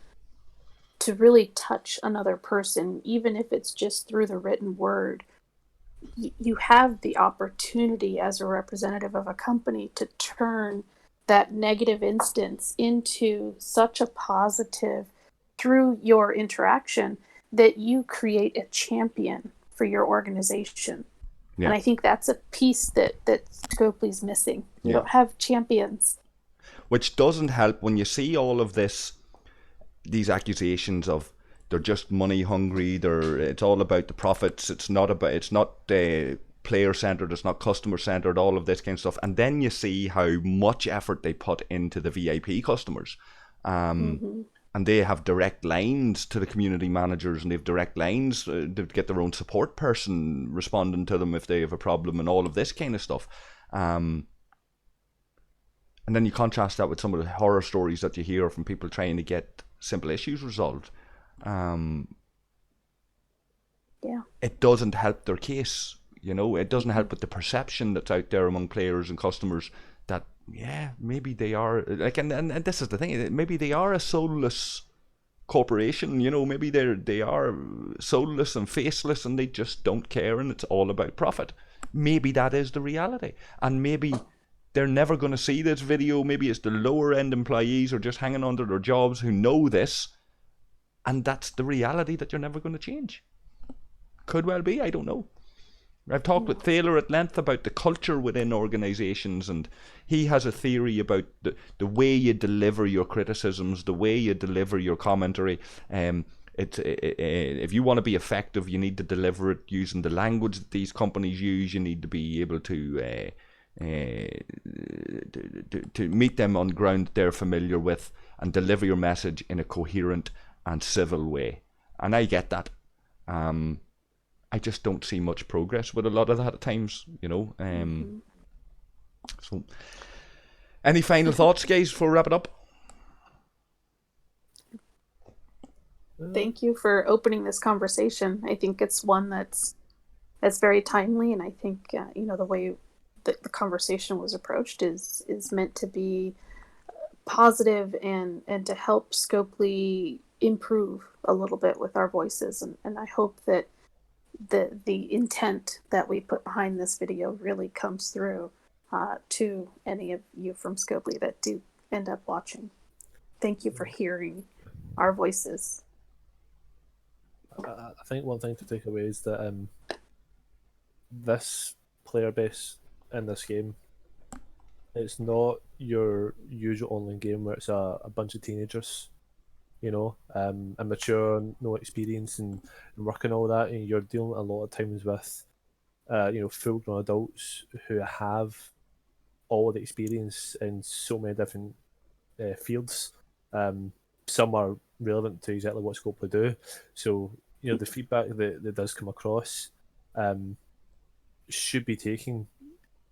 really touch another person, even if it's just through the written word, you have the opportunity as a representative of a company to turn that negative instance into such a positive through your interaction that you create a champion for your organization. Yeah. And I think that's a piece that Scopely's missing. You Yeah. don't have champions. Which doesn't help when you see all of these accusations of they're just money hungry, it's all about the profits, it's not player centered, it's not customer centered, all of this kind of stuff. And then you see how much effort they put into the VIP customers. And they have direct lines to the community managers, and they have direct lines to get their own support person responding to them if they have a problem, and all of this kind of stuff. And then you contrast that with some of the horror stories that you hear from people trying to get simple issues resolved. It doesn't help their case. You know, it doesn't help with the perception that's out there among players and customers that, yeah, maybe they are like, and this is the thing, maybe they are a soulless corporation. You know, maybe they are soulless and faceless, and they just don't care, and it's all about profit. Maybe that is the reality, and maybe they're never going to see this video. Maybe it's the lower end employees who are just hanging under their jobs who know this, and that's the reality that you're never going to change. Could well be, I don't know. I've talked with Thaler at length about the culture within organisations, and he has a theory about the way you deliver your criticisms, the way you deliver your commentary. If you want to be effective, you need to deliver it using the language that these companies use. You need to be able to meet them on ground that they're familiar with, and deliver your message in a coherent and civil way. And I get that. I just don't see much progress with a lot of that at times, you know. So, any final thoughts, guys, before we wrap it up? Thank you for opening this conversation. I think it's one that's very timely, and I think the way that the conversation was approached is meant to be positive and to help Scopely improve a little bit with our voices, and I hope that the intent that we put behind this video really comes through to any of you from Scopely that do end up watching. Thank you for hearing our voices. I think one thing to take away is that this player base in this game, it's not your usual online game where it's a bunch of teenagers immature, no experience in work and all that, and you're dealing a lot of times with full-grown adults who have all the experience in so many different fields. Some are relevant to exactly what scope we do. So, the feedback that does come across should be taken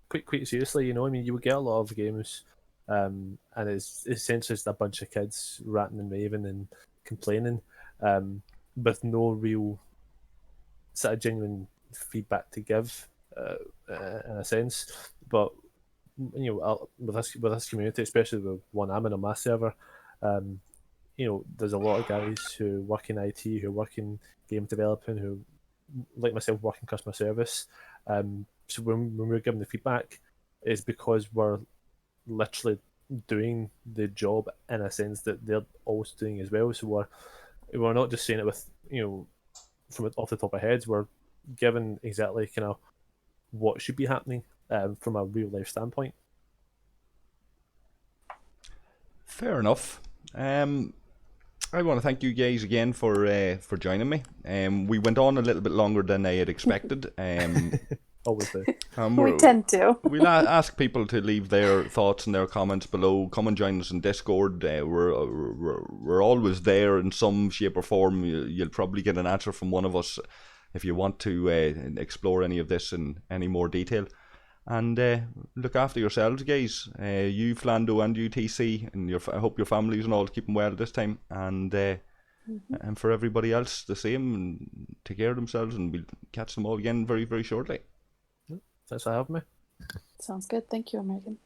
quite seriously. I mean, you would get a lot of games, and it's essentially just a bunch of kids ranting and raving and complaining, with no real sort of genuine feedback to give, in a sense. But with this community, especially the one I'm in on my server, um, there's a lot of guys who work in IT, who work in game developing, who, like myself, work in customer service. So when we're giving the feedback, it's because we're literally doing the job in a sense that they're also doing as well. So we're not just saying it with from off the top of heads. We're given exactly kind of what should be happening from a real life standpoint. Fair enough. I want to thank you guys again for joining me. We went on a little bit longer than I had expected. Always do. We tend to. We'll ask people to leave their thoughts and their comments below. Come and join us in Discord. We're always there in some shape or form. You'll probably get an answer from one of us if you want to explore any of this in any more detail. And look after yourselves, guys. You, Flando, and UTC, and I hope your families and all keeping well this time. And and for everybody else, the same. And take care of themselves, and we'll catch them all again very, very shortly. Thanks for having me. Sounds good. Thank you, Amorgin.